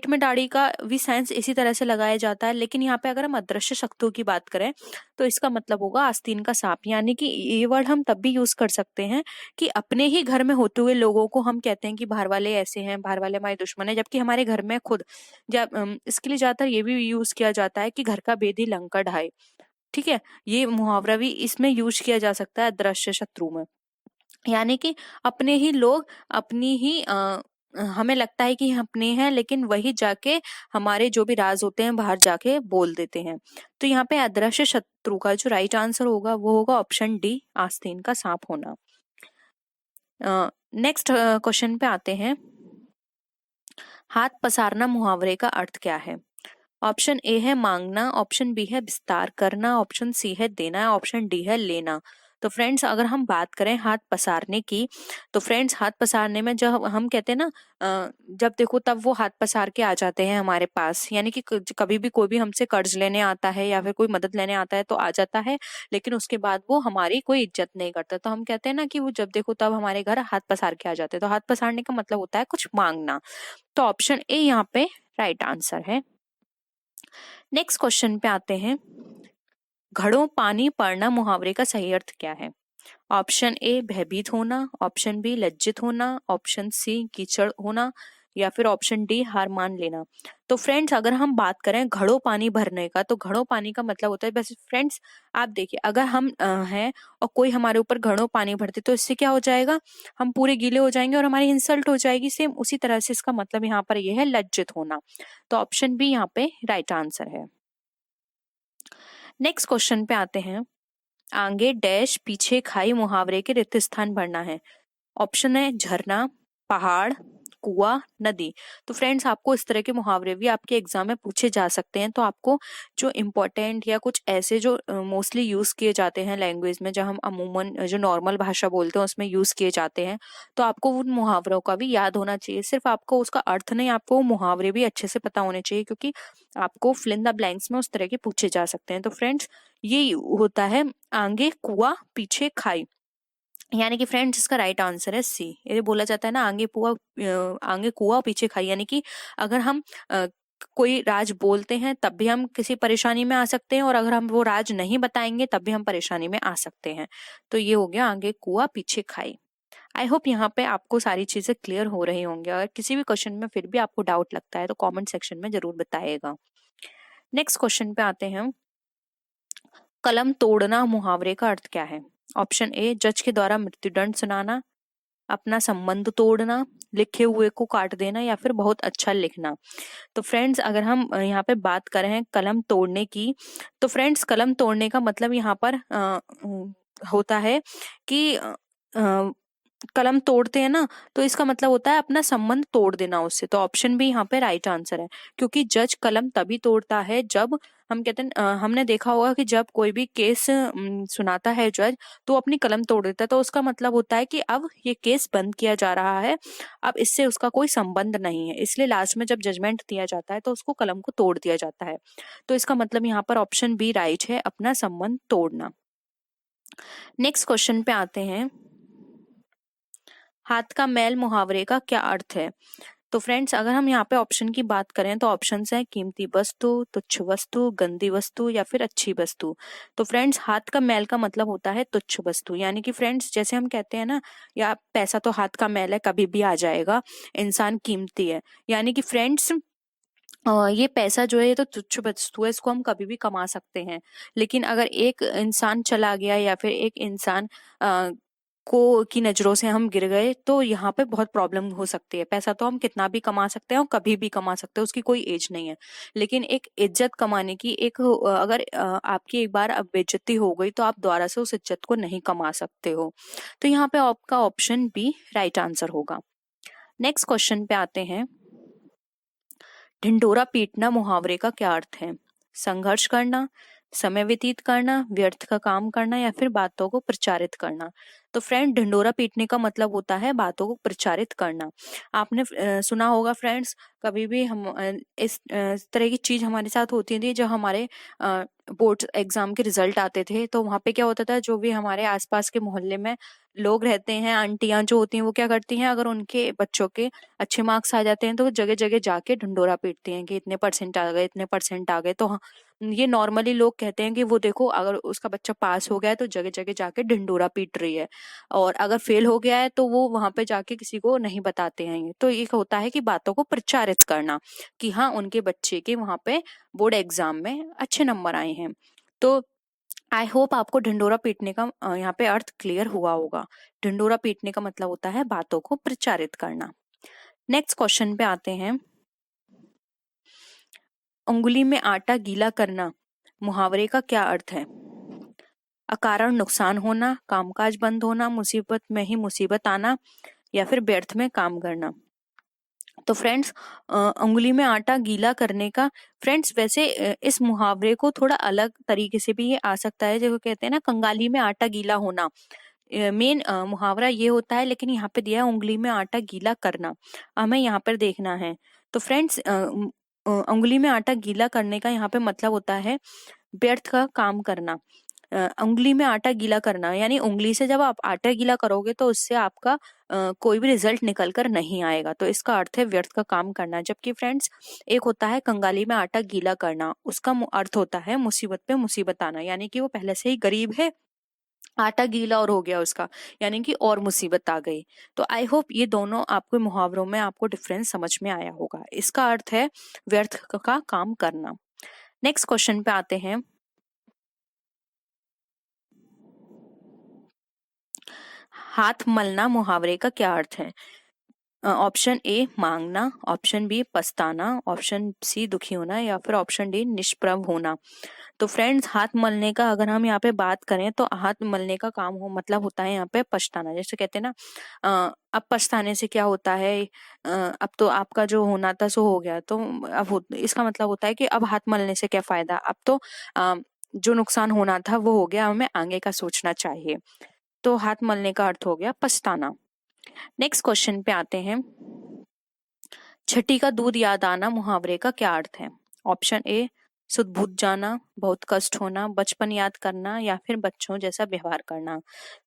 Speaker 1: में दाढ़ी का भी साइंस इसी तरह से लगाया जाता है, लेकिन यहाँ पे अगर हम अदृश्य शक्तियों की बात करें तो इसका मतलब होगा आस्तीन का सांप। यानी कि ये वर्ड हम तब भी यूज कर सकते हैं कि अपने ही घर में होते हुए लोगों को हम कहते हैं कि बाहर वाले ऐसे हैं, बाहर वाले हमारे दुश्मन है, जबकि हमारे घर में खुद जब इसके लिए ज्यादातर ये भी यूज किया जाता है कि घर का भेदी लंका ढाए। ठीक है, ये मुहावरा भी इसमें यूज किया जा सकता है अदृश्य शत्रु में। यानी कि अपने ही लोग अपनी ही हमें लगता है कि अपने हैं, लेकिन वही जाके हमारे जो भी राज होते हैं बाहर जाके बोल देते हैं। तो यहाँ पे अदृश्य शत्रु का जो राइट आंसर होगा वो होगा ऑप्शन डी, आस्तीन का सांप होना। नेक्स्ट क्वेश्चन पे आते हैं। हाथ पसारना मुहावरे का अर्थ क्या है? ऑप्शन ए है मांगना, ऑप्शन बी है विस्तार करना, ऑप्शन सी है देना, ऑप्शन डी है लेना। तो फ्रेंड्स अगर हम बात करें हाथ पसारने की, तो फ्रेंड्स हाथ पसारने में जब हम कहते हैं ना जब देखो तब वो हाथ पसार के आ जाते हैं हमारे पास, यानी कि कभी भी कोई भी हमसे कर्ज लेने आता है या फिर कोई मदद लेने आता है तो आ जाता है, लेकिन उसके बाद वो हमारी कोई इज्जत नहीं करता। तो हम कहते हैं ना कि वो जब देखो तब हमारे घर हाथ पसार के आ जाते हैं। तो हाथ पसारने का मतलब होता है कुछ मांगना। तो ऑप्शन ए यहाँ पे राइट आंसर है। नेक्स्ट क्वेश्चन पे आते हैं। घड़ों पानी पड़ना मुहावरे का सही अर्थ क्या है? ऑप्शन ए भयभीत होना, ऑप्शन बी लज्जित होना, ऑप्शन सी कीचड़ होना, या फिर ऑप्शन डी हार मान लेना। तो फ्रेंड्स अगर हम बात करें घड़ों पानी भरने का, तो घड़ों पानी का मतलब होता है, बस फ्रेंड्स आप देखिए अगर हम हैं और कोई हमारे ऊपर घड़ों पानी भरते तो इससे क्या हो जाएगा, हम पूरे गीले हो जाएंगे और हमारी इंसल्ट हो जाएगी। सेम उसी तरह से इसका मतलब यहाँ पर यह है लज्जित होना। तो ऑप्शन बी यहाँ पे राइट आंसर है। नेक्स्ट क्वेश्चन पे आते हैं। आगे डैश पीछे खाई मुहावरे के रिक्त स्थान भरना है। ऑप्शन है झरना, पहाड़, कुआं, नदी। तो फ्रेंड्स आपको इस तरह के मुहावरे भी आपके एग्जाम में पूछे जा सकते हैं। तो आपको जो इम्पोर्टेंट या कुछ ऐसे जो मोस्टली यूज किए जाते हैं लैंग्वेज में, जब हम अमूमन जो नॉर्मल भाषा बोलते हैं उसमें यूज किए जाते हैं, तो आपको उन मुहावरों का भी याद होना चाहिए। सिर्फ आपको उसका अर्थ नहीं, आपको वो मुहावरे भी अच्छे से पता होने चाहिए, क्योंकि आपको फिल इन द ब्लैंक्स में उस तरह के पूछे जा सकते हैं। तो फ्रेंड्स ये होता है आगे कुआं पीछे खाई, यानी कि फ्रेंड्स इसका राइट आंसर है सी। ये बोला जाता है ना आगे कुआं पीछे खाई, यानी कि अगर हम कोई राज बोलते हैं तब भी हम किसी परेशानी में आ सकते हैं, और अगर हम वो राज नहीं बताएंगे तब भी हम परेशानी में आ सकते हैं। तो ये हो गया आगे कुआं पीछे खाई। आई होप यहाँ पे आपको सारी चीजें क्लियर हो रही होंगी। अगर किसी भी क्वेश्चन में फिर भी आपको डाउट लगता है तो कमेंट सेक्शन में जरूर बताइएगा। नेक्स्ट क्वेश्चन पे आते हैं। कलम तोड़ना मुहावरे का अर्थ क्या है? ऑप्शन ए जज के द्वारा मृत्युदंड सुनाना, अपना संबंध तोड़ना, लिखे हुए को काट देना, या फिर बहुत अच्छा लिखना। तो फ्रेंड्स अगर हम यहाँ पे बात करें कलम तोड़ने की, तो फ्रेंड्स कलम तोड़ने का मतलब यहाँ पर होता है कि कलम तोड़ते हैं ना, तो इसका मतलब होता है अपना संबंध तोड़ देना उससे। तो ऑप्शन भी यहाँ पे राइट आंसर है, क्योंकि जज कलम तभी तोड़ता है जब हम कहते हैं हमने देखा होगा कि जब कोई भी केस सुनाता है जज, तो अपनी कलम तोड़ देता है। तो उसका मतलब होता है कि अब ये केस बंद किया जा रहा है, अब इससे उसका कोई संबंध नहीं है, इसलिए लास्ट में जब जजमेंट दिया जाता है तो उसको कलम को तोड़ दिया जाता है। तो इसका मतलब यहाँ पर ऑप्शन बी राइट है, अपना संबंध तोड़ना। नेक्स्ट क्वेश्चन पे आते हैं, हाथ का मैल मुहावरे का क्या अर्थ है? तो फ्रेंड्स, अगर हम यहाँ पे ऑप्शन की बात करें तो ऑप्शन है कीमती वस्तु, तुच्छ वस्तु, गंदी वस्तु या फिर अच्छी वस्तु। तो फ्रेंड्स, हाथ का मैल का मतलब होता है तुच्छ वस्तु, यानी कि फ्रेंड्स जैसे हम कहते हैं ना, या पैसा तो हाथ का मैल है, कभी भी आ जाएगा, इंसान कीमती है, यानी कि फ्रेंड्स ये पैसा जो है ये तो तुच्छ वस्तु है, इसको हम कभी भी कमा सकते हैं। लेकिन अगर एक इंसान चला गया या फिर एक इंसान को की नजरों से हम गिर गए तो यहाँ पे बहुत प्रॉब्लम हो सकती है। पैसा तो हम कितना भी कमा सकते हैं और कभी भी कमा सकते हैं, उसकी कोई एज नहीं है। लेकिन एक इज्जत कमाने की एक अगर आपकी एक बार अब बेइज्जती हो गई तो आप दोबारा से उस इज्जत को नहीं कमा सकते हो। तो यहाँ पे आपका ऑप्शन बी राइट आंसर होगा। नेक्स्ट क्वेश्चन पे आते हैं, ढिंढोरा पीटना मुहावरे का क्या अर्थ है? संघर्ष करना, समय व्यतीत करना, व्यर्थ का काम करना या फिर बातों को प्रचारित करना। तो फ्रेंड, ढिंडोरा पीटने का मतलब होता है बातों को प्रचारित करना। आपने सुना होगा फ्रेंड्स, कभी भी हम इस तरह की चीज हमारे साथ होती थी, जब हमारे बोर्ड एग्जाम के रिजल्ट आते थे तो वहां पे क्या होता था, जो भी हमारे आसपास के मोहल्ले में लोग रहते हैं, आंटियां जो होती हैं, वो क्या करती हैं, अगर उनके बच्चों के अच्छे मार्क्स आ जाते हैं तो वो जगह जगह जाके ढिंडोरा पीटती हैं कि इतने परसेंट आ गए, इतने परसेंट आ गए। तो ये नॉर्मली लोग कहते हैं कि वो देखो, अगर उसका बच्चा पास हो गया है तो जगह जगह जाके ढिंडोरा पीट रही है, और अगर फेल हो गया है तो वो वहां पे जाके किसी को नहीं बताते हैं। ये तो एक होता है कि बातों को प्रचारित करना, कि हाँ उनके बच्चे के वहां पे बोर्ड एग्जाम में अच्छे नंबर आए हैं। तो आई होप आपको ढिंडोरा पीटने का यहाँ पे अर्थ क्लियर हुआ होगा। ढिंडोरा पीटने का मतलब होता है बातों को प्रचारित करना। नेक्स्ट क्वेश्चन पे आते हैं, उंगली में आटा गीला करना मुहावरे का क्या अर्थ है? अकारण नुकसान होना, कामकाज बंद होना, मुसीबत में ही मुसीबत आना या फिर व्यर्थ में काम करना। तो फ्रेंड्स, उंगली में आटा गीला करने का, फ्रेंड्स वैसे इस मुहावरे को थोड़ा अलग तरीके से भी ये आ सकता है, जो कहते हैं ना कंगाली में आटा गीला होना। मेन मुहावरा ये होता है, लेकिन यहाँ पे दिया है उंगली में आटा गीला करना, हमें यहाँ पर देखना है। तो फ्रेंड्स, उंगली में आटा गीला करने का यहाँ पे मतलब होता है व्यर्थ का काम करना। उंगली में आटा गीला करना यानी उंगली से जब आप आटा गीला करोगे तो उससे आपका कोई भी रिजल्ट निकल कर नहीं आएगा, तो इसका अर्थ है व्यर्थ का काम करना। जबकि फ्रेंड्स, एक होता है कंगाली में आटा गीला करना, उसका अर्थ होता है मुसीबत पे मुसीबत आना, यानी कि वो पहले से ही गरीब है, आटा गीला और हो गया उसका, यानी कि और मुसीबत आ गई। तो आई होप ये दोनों आपके मुहावरों में आपको डिफरेंस समझ में आया होगा। इसका अर्थ है व्यर्थ का काम करना। नेक्स्ट क्वेश्चन पे आते हैं, हाथ मलना मुहावरे का क्या अर्थ है? ऑप्शन ए मांगना, ऑप्शन बी पछताना, ऑप्शन सी दुखी होना या फिर ऑप्शन डी निष्प्रभ होना। तो फ्रेंड्स, हाथ मलने का अगर हम यहाँ पे बात करें तो हाथ मलने का काम हो मतलब होता है यहाँ पे पछताना। जैसे कहते हैं ना, अब पछताने से क्या होता है, अब तो आपका जो होना था सो हो गया, तो इसका मतलब होता है कि अब हाथ मलने से क्या फायदा, अब तो जो नुकसान होना था वो हो गया, हमें आगे का सोचना चाहिए। तो हाथ मलने का अर्थ हो गया पछताना। नेक्स्ट क्वेश्चन पे आते हैं, छठी का दूध याद आना मुहावरे का क्या अर्थ है? ऑप्शन ए सुध बुझ जाना, बहुत कष्ट होना, बचपन याद करना या फिर बच्चों जैसा व्यवहार करना।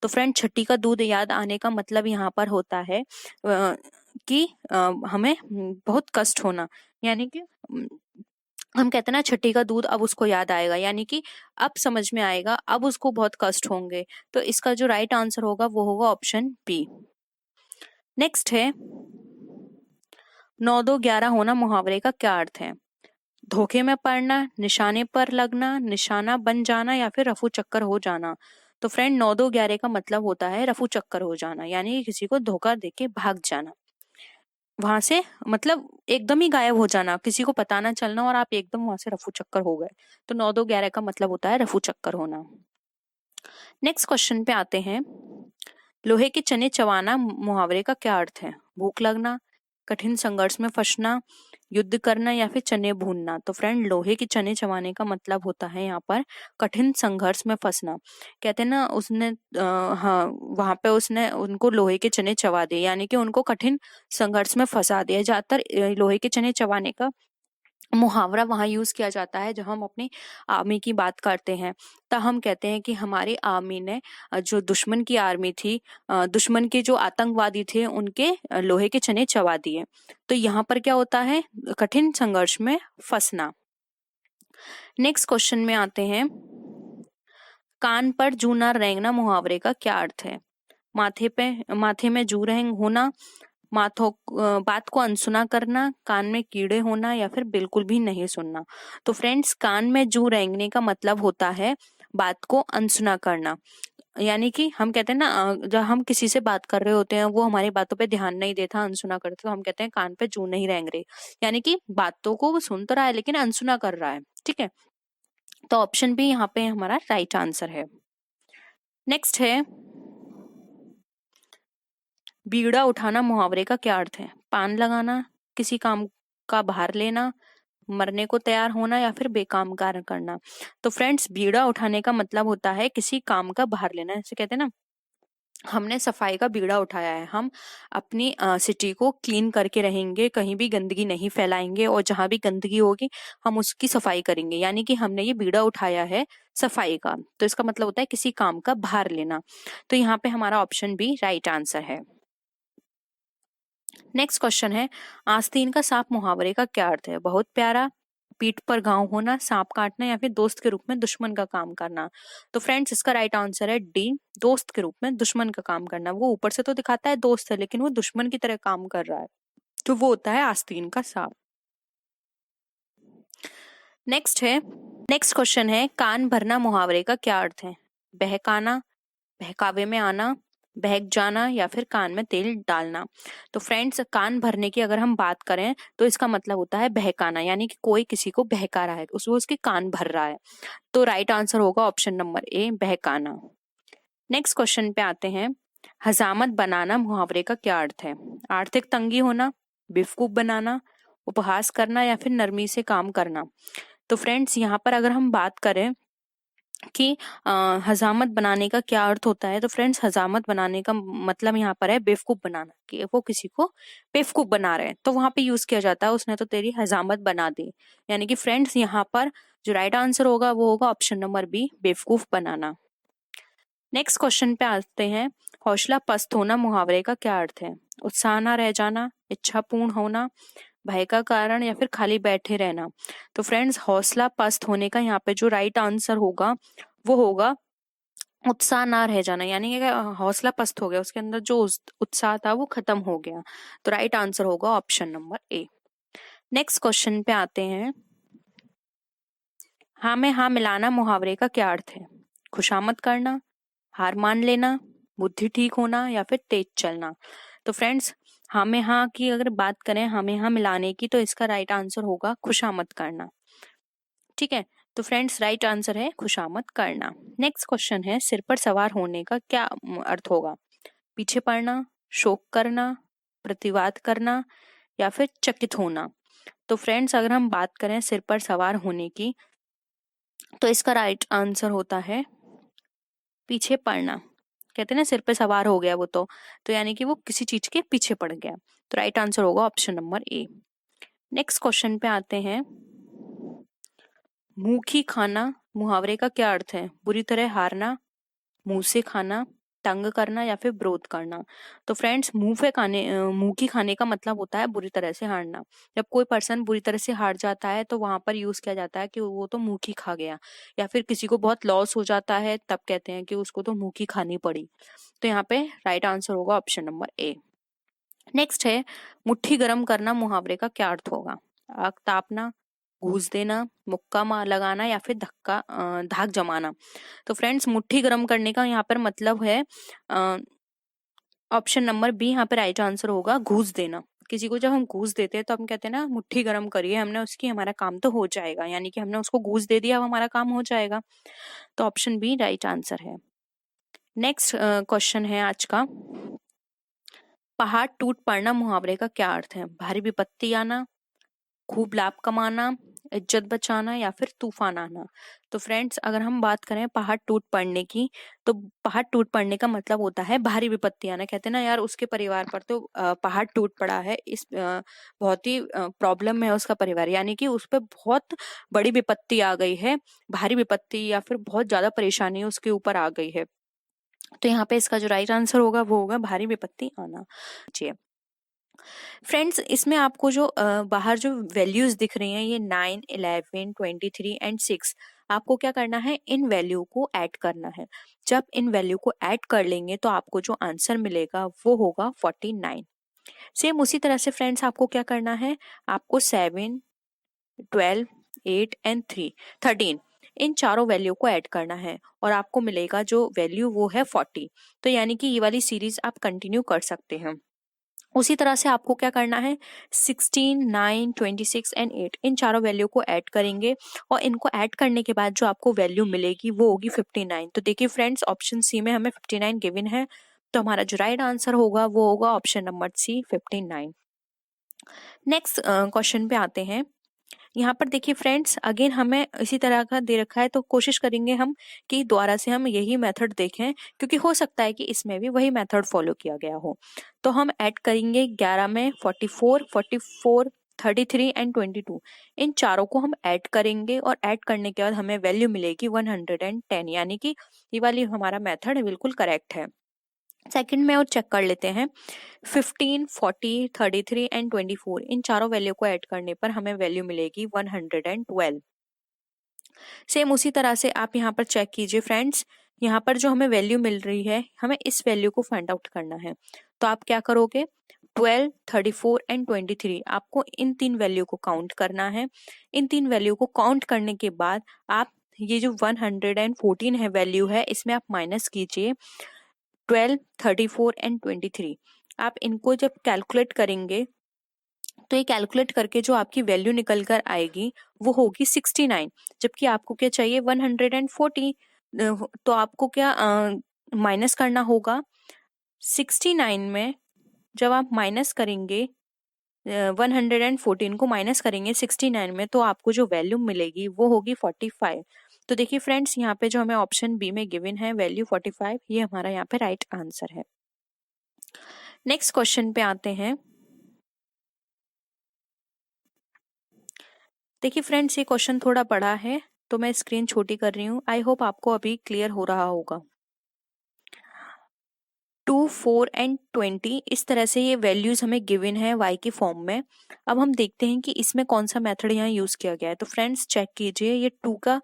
Speaker 1: तो फ्रेंड, छठी का दूध याद आने का मतलब यहाँ पर होता है कि हमें बहुत कष्ट होना, यानी कि हम कहते हैं ना छठी का दूध अब उसको याद आएगा, यानी कि अब समझ में आएगा, अब उसको बहुत कष्ट होंगे। तो इसका जो राइट आंसर होगा वो होगा ऑप्शन बी। नेक्स्ट है, 9-2-11 होना मुहावरे का क्या अर्थ है? धोखे में पड़ना, निशाने पर लगना, निशाना बन जाना या फिर रफू चक्कर हो जाना। तो फ्रेंड, 9-2-11 का मतलब होता है रफू चक्कर हो जाना, यानी कि किसी को धोखा देके भाग जाना, वहां से मतलब एकदम ही गायब हो जाना, किसी को पता ना चलना और आप एकदम वहां से रफू चक्कर हो गए। तो 9-2-11 का मतलब होता है रफू चक्कर होना। नेक्स्ट क्वेश्चन पे आते हैं, लोहे के चने चबाना मुहावरे का क्या अर्थ है? भूख लगना, कठिन संघर्ष में फंसना, युद्ध करना या फिर चने भूनना। तो फ्रेंड, लोहे के चने चबाने का मतलब होता है यहाँ पर कठिन संघर्ष में फंसना। कहते हैं ना, उसने हाँ वहां पे उसने उनको लोहे के चने चबा दिए, यानी कि उनको कठिन संघर्ष में फंसा दिया। ज्यादातर लोहे के चने चबाने का मुहावरा वहाँ यूज किया जाता है जब हम अपनी आर्मी की बात करते हैं। तब हम कहते हैं कि हमारी आर्मी ने जो दुश्मन की आर्मी थी, दुश्मन के जो आतंकवादी थे उनके लोहे के चने चबा दिए। तो यहाँ पर क्या होता है, कठिन संघर्ष में फंसना। नेक्स्ट क्वेश्चन में आते हैं, कान पर जू ना रेंगना मुहावरे का क्या अर्थ है? माथे में जू रेंग होना, बात को अनसुना करना, कान में कीड़े होना, या फिर बिल्कुल भी नहीं सुनना। तो फ्रेंड्स, कान में जू रेंगने का मतलब होता है बात को अनसुना करना। यानी कि हम कहते हैं ना, जब हम किसी से बात कर रहे होते हैं वो हमारी बातों पे ध्यान नहीं देता, अनसुना करते, तो हम कहते हैं कान पे जू नहीं रेंग रही। यानी कि बातों को वो सुन तो रहा है लेकिन अनसुना कर रहा है। ठीक है, तो ऑप्शन बी यहाँ पे हमारा राइट आंसर है। नेक्स्ट है, बीड़ा उठाना मुहावरे का क्या अर्थ है? पान लगाना, किसी काम का भार लेना, मरने को तैयार होना, या फिर बेकाम कार्य करना। तो फ्रेंड्स, बीड़ा उठाने का मतलब होता है किसी काम का भार लेना। जैसे कहते हैं ना, हमने सफाई का बीड़ा उठाया है, हम अपनी सिटी को क्लीन करके रहेंगे, कहीं भी गंदगी नहीं फैलाएंगे, और जहां भी गंदगी होगी हम उसकी सफाई करेंगे। यानी कि हमने ये बीड़ा उठाया है सफाई का, तो इसका मतलब होता है किसी काम का भार लेना। तो यहाँ पे हमारा ऑप्शन बी राइट आंसर है। नेक्स्ट क्वेश्चन है, आस्तीन का सांप मुहावरे का क्या अर्थ है? बहुत प्यारा, पीठ पर घाव होना, सांप काटना, या फिर दोस्त के रूप में दुश्मन का काम करना। तो फ्रेंड्स, इसका राइट आंसर है डी, दोस्त के रूप में दुश्मन का काम करना। वो ऊपर से तो दिखाता है दोस्त है, लेकिन वो दुश्मन की तरह काम कर रहा है, तो वो होता है आस्तीन का सांप। नेक्स्ट है, नेक्स्ट क्वेश्चन है, कान भरना मुहावरे का क्या अर्थ है? बहकाना, बहकावे में आना, बहक जाना, या फिर कान में तेल डालना। तो फ्रेंड्स, कान भरने की अगर हम बात करें तो इसका मतलब होता है बहकाना, यानी कि कोई किसी को बहका रहा है, उसके कान भर रहा है। तो राइट आंसर होगा ऑप्शन नंबर ए, बहकाना। नेक्स्ट क्वेश्चन पे आते हैं, हजामत बनाना मुहावरे का क्या अर्थ है? आर्थिक तंगी होना, बेवकूफ बनाना, उपहास करना, या फिर नरमी से काम करना। तो फ्रेंड्स, यहाँ पर अगर हम बात करें कि हजामत बनाने का क्या अर्थ होता है, तो फ्रेंड्स, हजामत बनाने का मतलब यहाँ पर है बेवकूफ बनाना, कि वो किसी को बेवकूफ बना रहे हैं, तो वहां पे यूज किया जाता है उसने तो तेरी हजामत बना दी। यानी कि फ्रेंड्स, यहाँ पर जो राइट आंसर होगा वो होगा ऑप्शन नंबर बी, बेवकूफ बनाना। नेक्स्ट क्वेश्चन पे आते हैं, हौसला पस्त होना मुहावरे का क्या अर्थ है? उत्साह ना रह जाना, इच्छा पूर्ण होना, भय का कारण, या फिर खाली बैठे रहना। तो फ्रेंड्स, हौसला पस्त होने का यहाँ पे जो राइट आंसर होगा वो होगा उत्साह ना रह जाना। यानी कि हौसला पस्त हो गया, उसके अंदर जो उत्साह था वो खत्म हो गया। तो राइट आंसर होगा ऑप्शन नंबर ए। नेक्स्ट क्वेश्चन पे आते हैं, हाँ में हाँ मिलाना मुहावरे का क्या अर्थ है? खुशामद करना, हार मान लेना, बुद्धि ठीक होना, या फिर तेज चलना। तो फ्रेंड्स, हाँ में हाँ की अगर बात करें, हाँ में हाँ मिलाने की, तो इसका राइट आंसर होगा खुशामद करना। ठीक है, तो फ्रेंड्स, राइट आंसर है खुशामद करना। नेक्स्ट क्वेश्चन है, सिर पर सवार होने का क्या अर्थ होगा? पीछे पड़ना, शोक करना, प्रतिवाद करना, या फिर चकित होना। तो फ्रेंड्स, अगर हम बात करें सिर पर सवार होने की, तो इसका राइट आंसर होता है पीछे पड़ना। कहते हैं ना, सिर पे सवार हो गया वो, तो यानी कि वो किसी चीज के पीछे पड़ गया। तो राइट आंसर होगा ऑप्शन नंबर ए। नेक्स्ट क्वेश्चन पे आते हैं, मुंह की खाना मुहावरे का क्या अर्थ है? बुरी तरह हारना, मुंह से खाना, तंग करना, या फिर विरोध करना। तो फ्रेंड्स, मुंह की खाने का मतलब होता है बुरी तरह से हारना। जब कोई पर्सन बुरी तरह से हार जाता है तो वहां पर यूज किया जाता है कि वो तो मुंह की खा गया, या फिर किसी को बहुत लॉस हो जाता है तब कहते हैं कि उसको तो मुंह की खानी पड़ी। तो यहाँ पे राइट आंसर होगा ऑप्शन नंबर ए। नेक्स्ट है, मुट्ठी गर्म करना मुहावरे का क्या अर्थ होगा? आग तापना, घूस देना, मुक्का मार लगाना, या फिर धाक जमाना। तो फ्रेंड्स, मुट्ठी गर्म करने का यहाँ पर मतलब है ऑप्शन नंबर बी, यहाँ पे राइट आंसर होगा घूस देना। किसी को जब हम घूस देते हैं तो हम कहते हैं ना, मुट्ठी गर्म करिए हमने उसकी, हमारा काम तो हो जाएगा। यानी कि हमने उसको घूस दे दिया, अब हमारा काम हो जाएगा। तो ऑप्शन बी राइट आंसर है। नेक्स्ट क्वेश्चन है आज का, पहाड़ टूट पड़ना मुहावरे का क्या अर्थ है? भारी विपत्ति आना, खूब लाभ कमाना, इज्जत बचाना या फिर तूफान आना। तो फ्रेंड्स अगर हम बात करें पहाड़ टूट पड़ने की, तो पहाड़ टूट पड़ने का मतलब होता है भारी विपत्ति आना। कहते हैं ना यार उसके परिवार पर तो पहाड़ टूट पड़ा है, इस बहुत ही प्रॉब्लम में है उसका परिवार, यानी कि उस पर बहुत बड़ी विपत्ति आ गई है, भारी विपत्ति या फिर बहुत ज्यादा परेशानी उसके ऊपर आ गई है। तो यहाँ पे इसका जो राइट आंसर होगा वो होगा भारी विपत्ति आना। जी फ्रेंड्स, इसमें आपको जो बाहर जो वैल्यूज दिख रही हैं ये 9, 11, 23 एंड 6, आपको क्या करना है, इन वैल्यू को ऐड करना है। जब इन वैल्यू को ऐड कर लेंगे तो आपको जो आंसर मिलेगा वो होगा 49। सेम उसी तरह से फ्रेंड्स आपको क्या करना है, आपको 7, 12, 8 एंड 13 इन चारों वैल्यू को ऐड करना है और आपको मिलेगा जो वैल्यू वो है 40। तो यानी कि ये वाली सीरीज आप कंटिन्यू कर सकते हैं। उसी तरह से आपको क्या करना है, 16, 9, 26 एंड 8 इन चारों वैल्यू को ऐड करेंगे और इनको ऐड करने के बाद जो आपको वैल्यू मिलेगी वो होगी 59। तो देखिए फ्रेंड्स ऑप्शन सी में हमें 59 गिवन है, तो हमारा जो राइट आंसर होगा वो होगा option number C 59। Next question पे आते हैं। यहाँ पर देखिए फ्रेंड्स अगेन हमें इसी तरह का दे रखा है, तो कोशिश करेंगे हम कि दोबारा से हम यही मेथड देखें, क्योंकि हो सकता है कि इसमें भी वही मेथड फॉलो किया गया हो। तो हम ऐड करेंगे 11 में 44, 44, 33 एंड 22 इन चारों को हम ऐड करेंगे और ऐड करने के बाद हमें वैल्यू मिलेगी 110, यानी कि ये वाली हमारा मेथड बिल्कुल करेक्ट है। सेकंड में और चेक कर लेते हैं, 15, 40, 33 एंड 24 इन चारों वैल्यू को ऐड करने पर हमें वैल्यू मिलेगी 112। सेम उसी तरह से आप यहाँ पर चेक कीजिए फ्रेंड्स, यहाँ पर जो हमें वैल्यू मिल रही है हमें इस वैल्यू को फाइंड आउट करना है। तो आप क्या करोगे, 12, 34 एंड 23 आपको इन तीन वैल्यू को काउंट करना है। इन तीन वैल्यू को काउंट करने के बाद आप ये जो 114 है वैल्यू है इसमें आप माइनस कीजिए 12, 34 एंड 23। आप इनको जब कैलकुलेट करेंगे तो ये कैलकुलेट करके जो आपकी वैल्यू निकल कर आएगी वो होगी 69, जबकि आपको क्या चाहिए 140। तो आपको क्या माइनस करना होगा 69 में। जब आप माइनस करेंगे 114 को माइनस करेंगे 69 में तो आपको जो वैल्यू मिलेगी वो होगी 45। तो देखिए फ्रेंड्स यहाँ पे जो हमें ऑप्शन बी में गिवन है वैल्यू 45, ये हमारा यहाँ पे राइट आंसर है। नेक्स्ट क्वेश्चन पे आते हैं। देखिए फ्रेंड्स ये क्वेश्चन थोड़ा बड़ा है तो मैं स्क्रीन छोटी कर रही हूँ, आई होप आपको अभी क्लियर हो रहा होगा। 2, 4 एंड 20 इस तरह से ये वैल्यूज हमें गिवन है y के फॉर्म में। अब हम देखते हैं कि इसमें कौन सा मेथड यहाँ यूज किया गया है। तो फ्रेंड्स चेक कीजिए, ये 2 का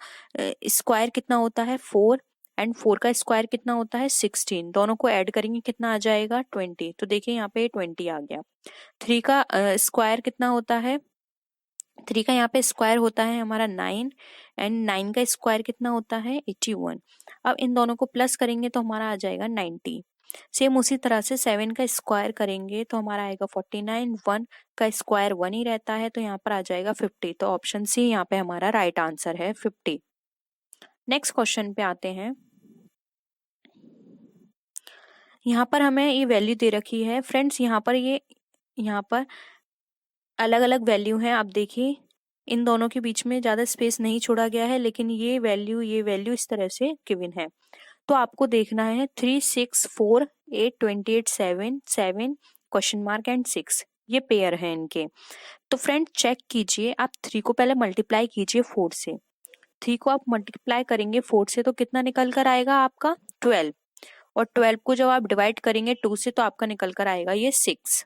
Speaker 1: स्क्वायर कितना होता है 4 एंड 4 का स्क्वायर कितना होता है 16, दोनों को ऐड करेंगे कितना आ जाएगा 20। तो देखिए यहाँ पे 20 आ गया। 3 का स्क्वायर कितना होता है, 3 का यहाँ पे स्क्वायर होता है हमारा 9 एंड 9 का स्क्वायर कितना होता है 81। अब इन दोनों को प्लस करेंगे तो हमारा आ जाएगा 90। सेम उसी तरह से 7 का स्क्वायर करेंगे तो हमारा आएगा 49, 1 का स्क्वायर 1 ही रहता है तो यहाँ पर आ जाएगा 50। तो ऑप्शन सी यहाँ पे हमारा राइट आंसर है 50। नेक्स्ट क्वेश्चन पे आते हैं। यहाँ पर हमें ये वैल्यू दे रखी है फ्रेंड्स, यहाँ पर अलग अलग वैल्यू हैं। आप देखिए इन दोनों के बीच में ज्यादा स्पेस नहीं छोड़ा गया है, लेकिन ये वैल्यू इस तरह से गिवन है। तो आपको देखना है 3, 6, 4, 8, 28, 7, 7 क्वेश्चन मार्क एंड 6 ये पेयर है इनके। तो फ्रेंड चेक कीजिए, आप 3 को पहले मल्टीप्लाई कीजिए 4 से। 3 को आप मल्टीप्लाई करेंगे 4 से तो कितना निकल कर आएगा आपका 12, और 12 को जब आप डिवाइड करेंगे 2 से तो आपका निकल कर आएगा ये 6।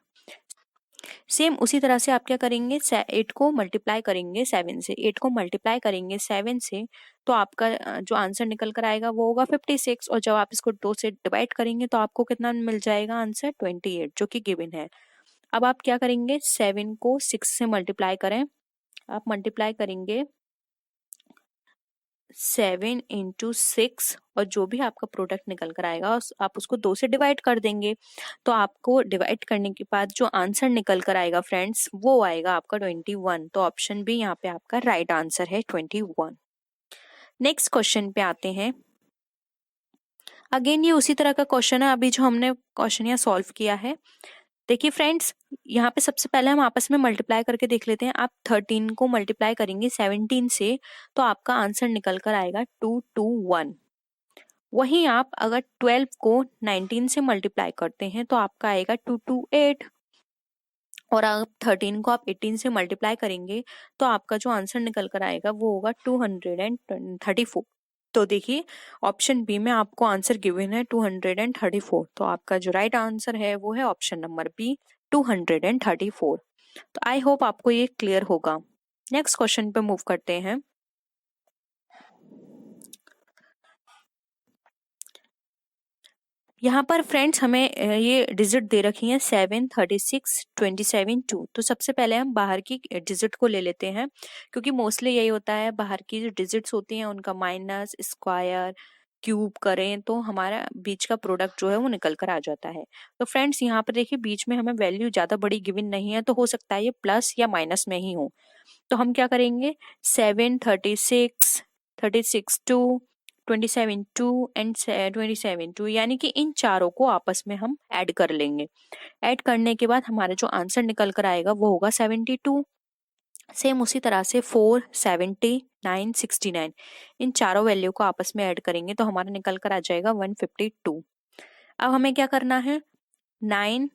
Speaker 1: सेम उसी तरह से आप क्या करेंगे 8 को मल्टीप्लाई करेंगे 7 से, 8 को मल्टीप्लाई करेंगे 7 से तो आपका जो आंसर निकल कर आएगा वो होगा 56, और जब आप इसको 2 से डिवाइड करेंगे तो आपको कितना मिल जाएगा आंसर 28 जो कि गिवन है। अब आप क्या करेंगे 7 को 6 से मल्टीप्लाई करें, आप मल्टीप्लाई करेंगे 7 इंटू 6 और जो भी आपका प्रोडक्ट निकल कर आएगा आप उसको 2 से डिवाइड कर देंगे। तो आपको डिवाइड करने के बाद जो आंसर निकल कर आएगा फ्रेंड्स वो आएगा आपका 21। तो ऑप्शन बी यहाँ पे आपका राइट आंसर है 21। नेक्स्ट क्वेश्चन पे आते हैं। अगेन ये उसी तरह का क्वेश्चन है अभी जो हमने क्वेश्चन यहाँ सॉल्व किया है। देखिए फ्रेंड्स, यहाँ पे सबसे पहले हम आपस में मल्टीप्लाई करके देख लेते हैं। आप 13 को मल्टीप्लाई करेंगे 17 से तो आपका आंसर निकल कर आएगा 221। वहीं आप अगर 12 को 19 से मल्टीप्लाई करते हैं तो आपका आएगा 228। और आप 13 को आप 18 से मल्टीप्लाई करेंगे तो आपका जो आंसर निकल कर आएगा वो होगा 234। तो देखिए ऑप्शन बी में आपको आंसर गिवन है 234। तो आपका जो राइट आंसर है वो है ऑप्शन नंबर बी 234। तो आई होप आपको ये क्लियर होगा। नेक्स्ट क्वेश्चन पे मूव करते हैं। यहाँ पर फ्रेंड्स हमें ये डिजिट दे रखी है 7, 36, 27, 2। तो सबसे पहले हम बाहर की डिजिट को ले लेते हैं, क्योंकि मोस्टली यही होता है, बाहर की जो डिजिट्स होती हैं उनका माइनस, स्क्वायर, क्यूब करें तो हमारा बीच का प्रोडक्ट जो है वो निकल कर आ जाता है। तो फ्रेंड्स यहाँ पर देखिए बीच में हमें वैल्यू ज्यादा बड़ी गिवन नहीं है, तो हो सकता है ये प्लस या माइनस में ही हो। तो हम क्या करेंगे 7, 36, 36, 2, 27, 2 एंड 27, 2 यानी कि इन चारों को आपस में हम ऐड कर लेंगे। ऐड करने के बाद हमारा जो आंसर निकल कर आएगा वो होगा 72। सेम उसी तरह से 4, 70, 9, 69 इन चारों वैल्यू को आपस में ऐड करेंगे तो हमारा निकल कर आ जाएगा 152। अब हमें क्या करना है 9,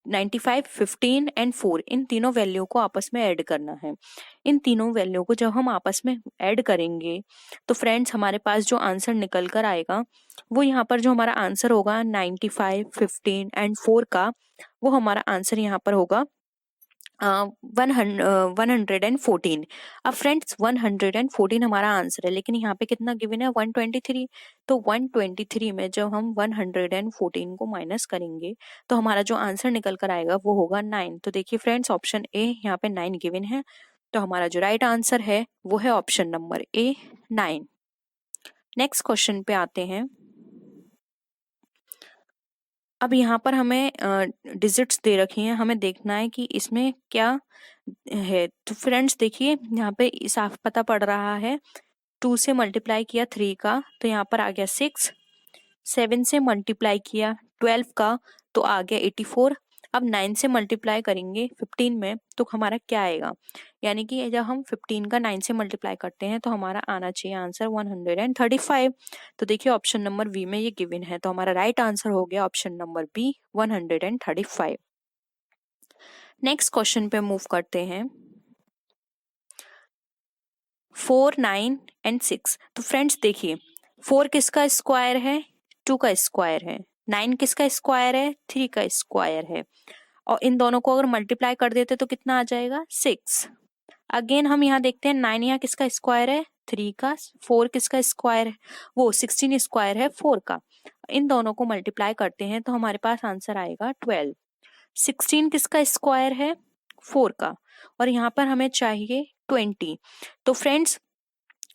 Speaker 1: 95, 15 एंड 4 इन तीनों वैल्यू को आपस में ऐड करना है। इन तीनों वैल्यू को जब हम आपस में ऐड करेंगे तो फ्रेंड्स हमारे पास जो आंसर निकल कर आएगा वो यहाँ पर जो हमारा आंसर होगा 95, 15 एंड 4 का, वो हमारा आंसर यहाँ पर होगा 114। अब फ्रेंड्स 114 हमारा आंसर है, लेकिन यहाँ पे कितना गिवन है 123। तो 123 में जब हम 114 को माइनस करेंगे तो हमारा जो आंसर निकल कर आएगा वो होगा 9। तो देखिए फ्रेंड्स ऑप्शन ए यहाँ पे 9 गिवन है, तो हमारा जो राइट आंसर है वो है ऑप्शन नंबर ए 9। नेक्स्ट क्वेश्चन पे आते हैं। अब यहाँ पर हमें डिजिट्स दे रखी हैं, हमें देखना है कि इसमें क्या है। तो फ्रेंड्स देखिए यहाँ पे साफ पता पड़ रहा है 2 से मल्टीप्लाई किया 3 का तो यहाँ पर आ गया 6, 7 से मल्टीप्लाई किया 12 का तो आ गया 84। अब 9 से मल्टीप्लाई करेंगे 15 में तो हमारा क्या आएगा, यानी कि जब हम 15 का 9 से मल्टीप्लाई करते हैं तो हमारा आना चाहिए आंसर 135। तो देखिए ऑप्शन नंबर बी में ये गिवन है, तो हमारा राइट आंसर हो गया option number B 135। Next question पे मूव करते हैं। 4, 9 एंड 6। तो फ्रेंड्स देखिए 4 किसका स्क्वायर है 2 का स्क्वायर है, 9 किसका स्क्वायर है 3 का स्क्वायर है, और इन दोनों को अगर मल्टीप्लाई कर देते तो कितना आ जाएगा 6। अगेन हम यहाँ देखते हैं 9 यहाँ किसका स्क्वायर है 3 का, 4 किसका स्क्वायर है वो 16 स्क्वायर है 4 का। इन दोनों को मल्टीप्लाई करते हैं तो हमारे पास आंसर आएगा 12। 16 किसका स्क्वायर है 4 का, और यहाँ पर हमें चाहिए 20। तो फ्रेंड्स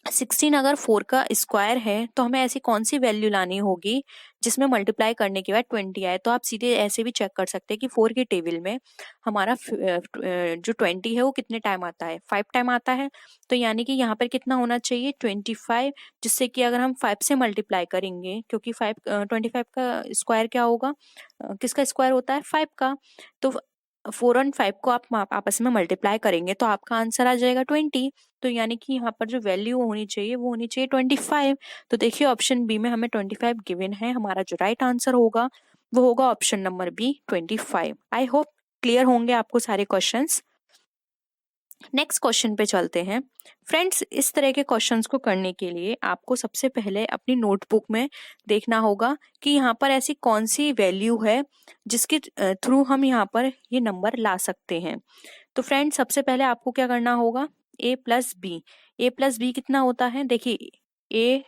Speaker 1: 16 अगर 4 का स्क्वायर है तो हमें ऐसी कौन सी वैल्यू लानी होगी जिसमें मल्टीप्लाई करने के बाद 20 आए। तो आप सीधे ऐसे भी चेक कर सकते हैं कि 4 के टेबल में हमारा जो 20 है वो कितने टाइम आता है 5 टाइम आता है। तो यानी कि यहाँ पर कितना होना चाहिए 25, जिससे कि अगर हम 5 से मल्टीप्लाई करेंगे, क्योंकि 25 का स्क्वायर क्या होगा किसका स्क्वायर होता है 5 का। तो 4 और 5 को आप आपस में मल्टीप्लाई करेंगे तो आपका आंसर आ जाएगा 20। तो यानी कि यहाँ पर जो वैल्यू होनी चाहिए वो होनी चाहिए 25। तो देखिए ऑप्शन बी में हमें 25 गिवन है, हमारा जो राइट आंसर होगा वो होगा option number B 25। I hope clear होंगे आपको सारे क्वेश्चंस। नेक्स्ट क्वेश्चन पे चलते हैं। फ्रेंड्स इस तरह के क्वेश्चंस को करने के लिए आपको सबसे पहले अपनी नोटबुक में देखना होगा कि यहाँ पर ऐसी कौन सी वैल्यू है जिसके थ्रू हम यहाँ पर ये नंबर ला सकते हैं। तो फ्रेंड्स सबसे पहले आपको क्या करना होगा a plus B. A plus B कितना होता है, देखिए a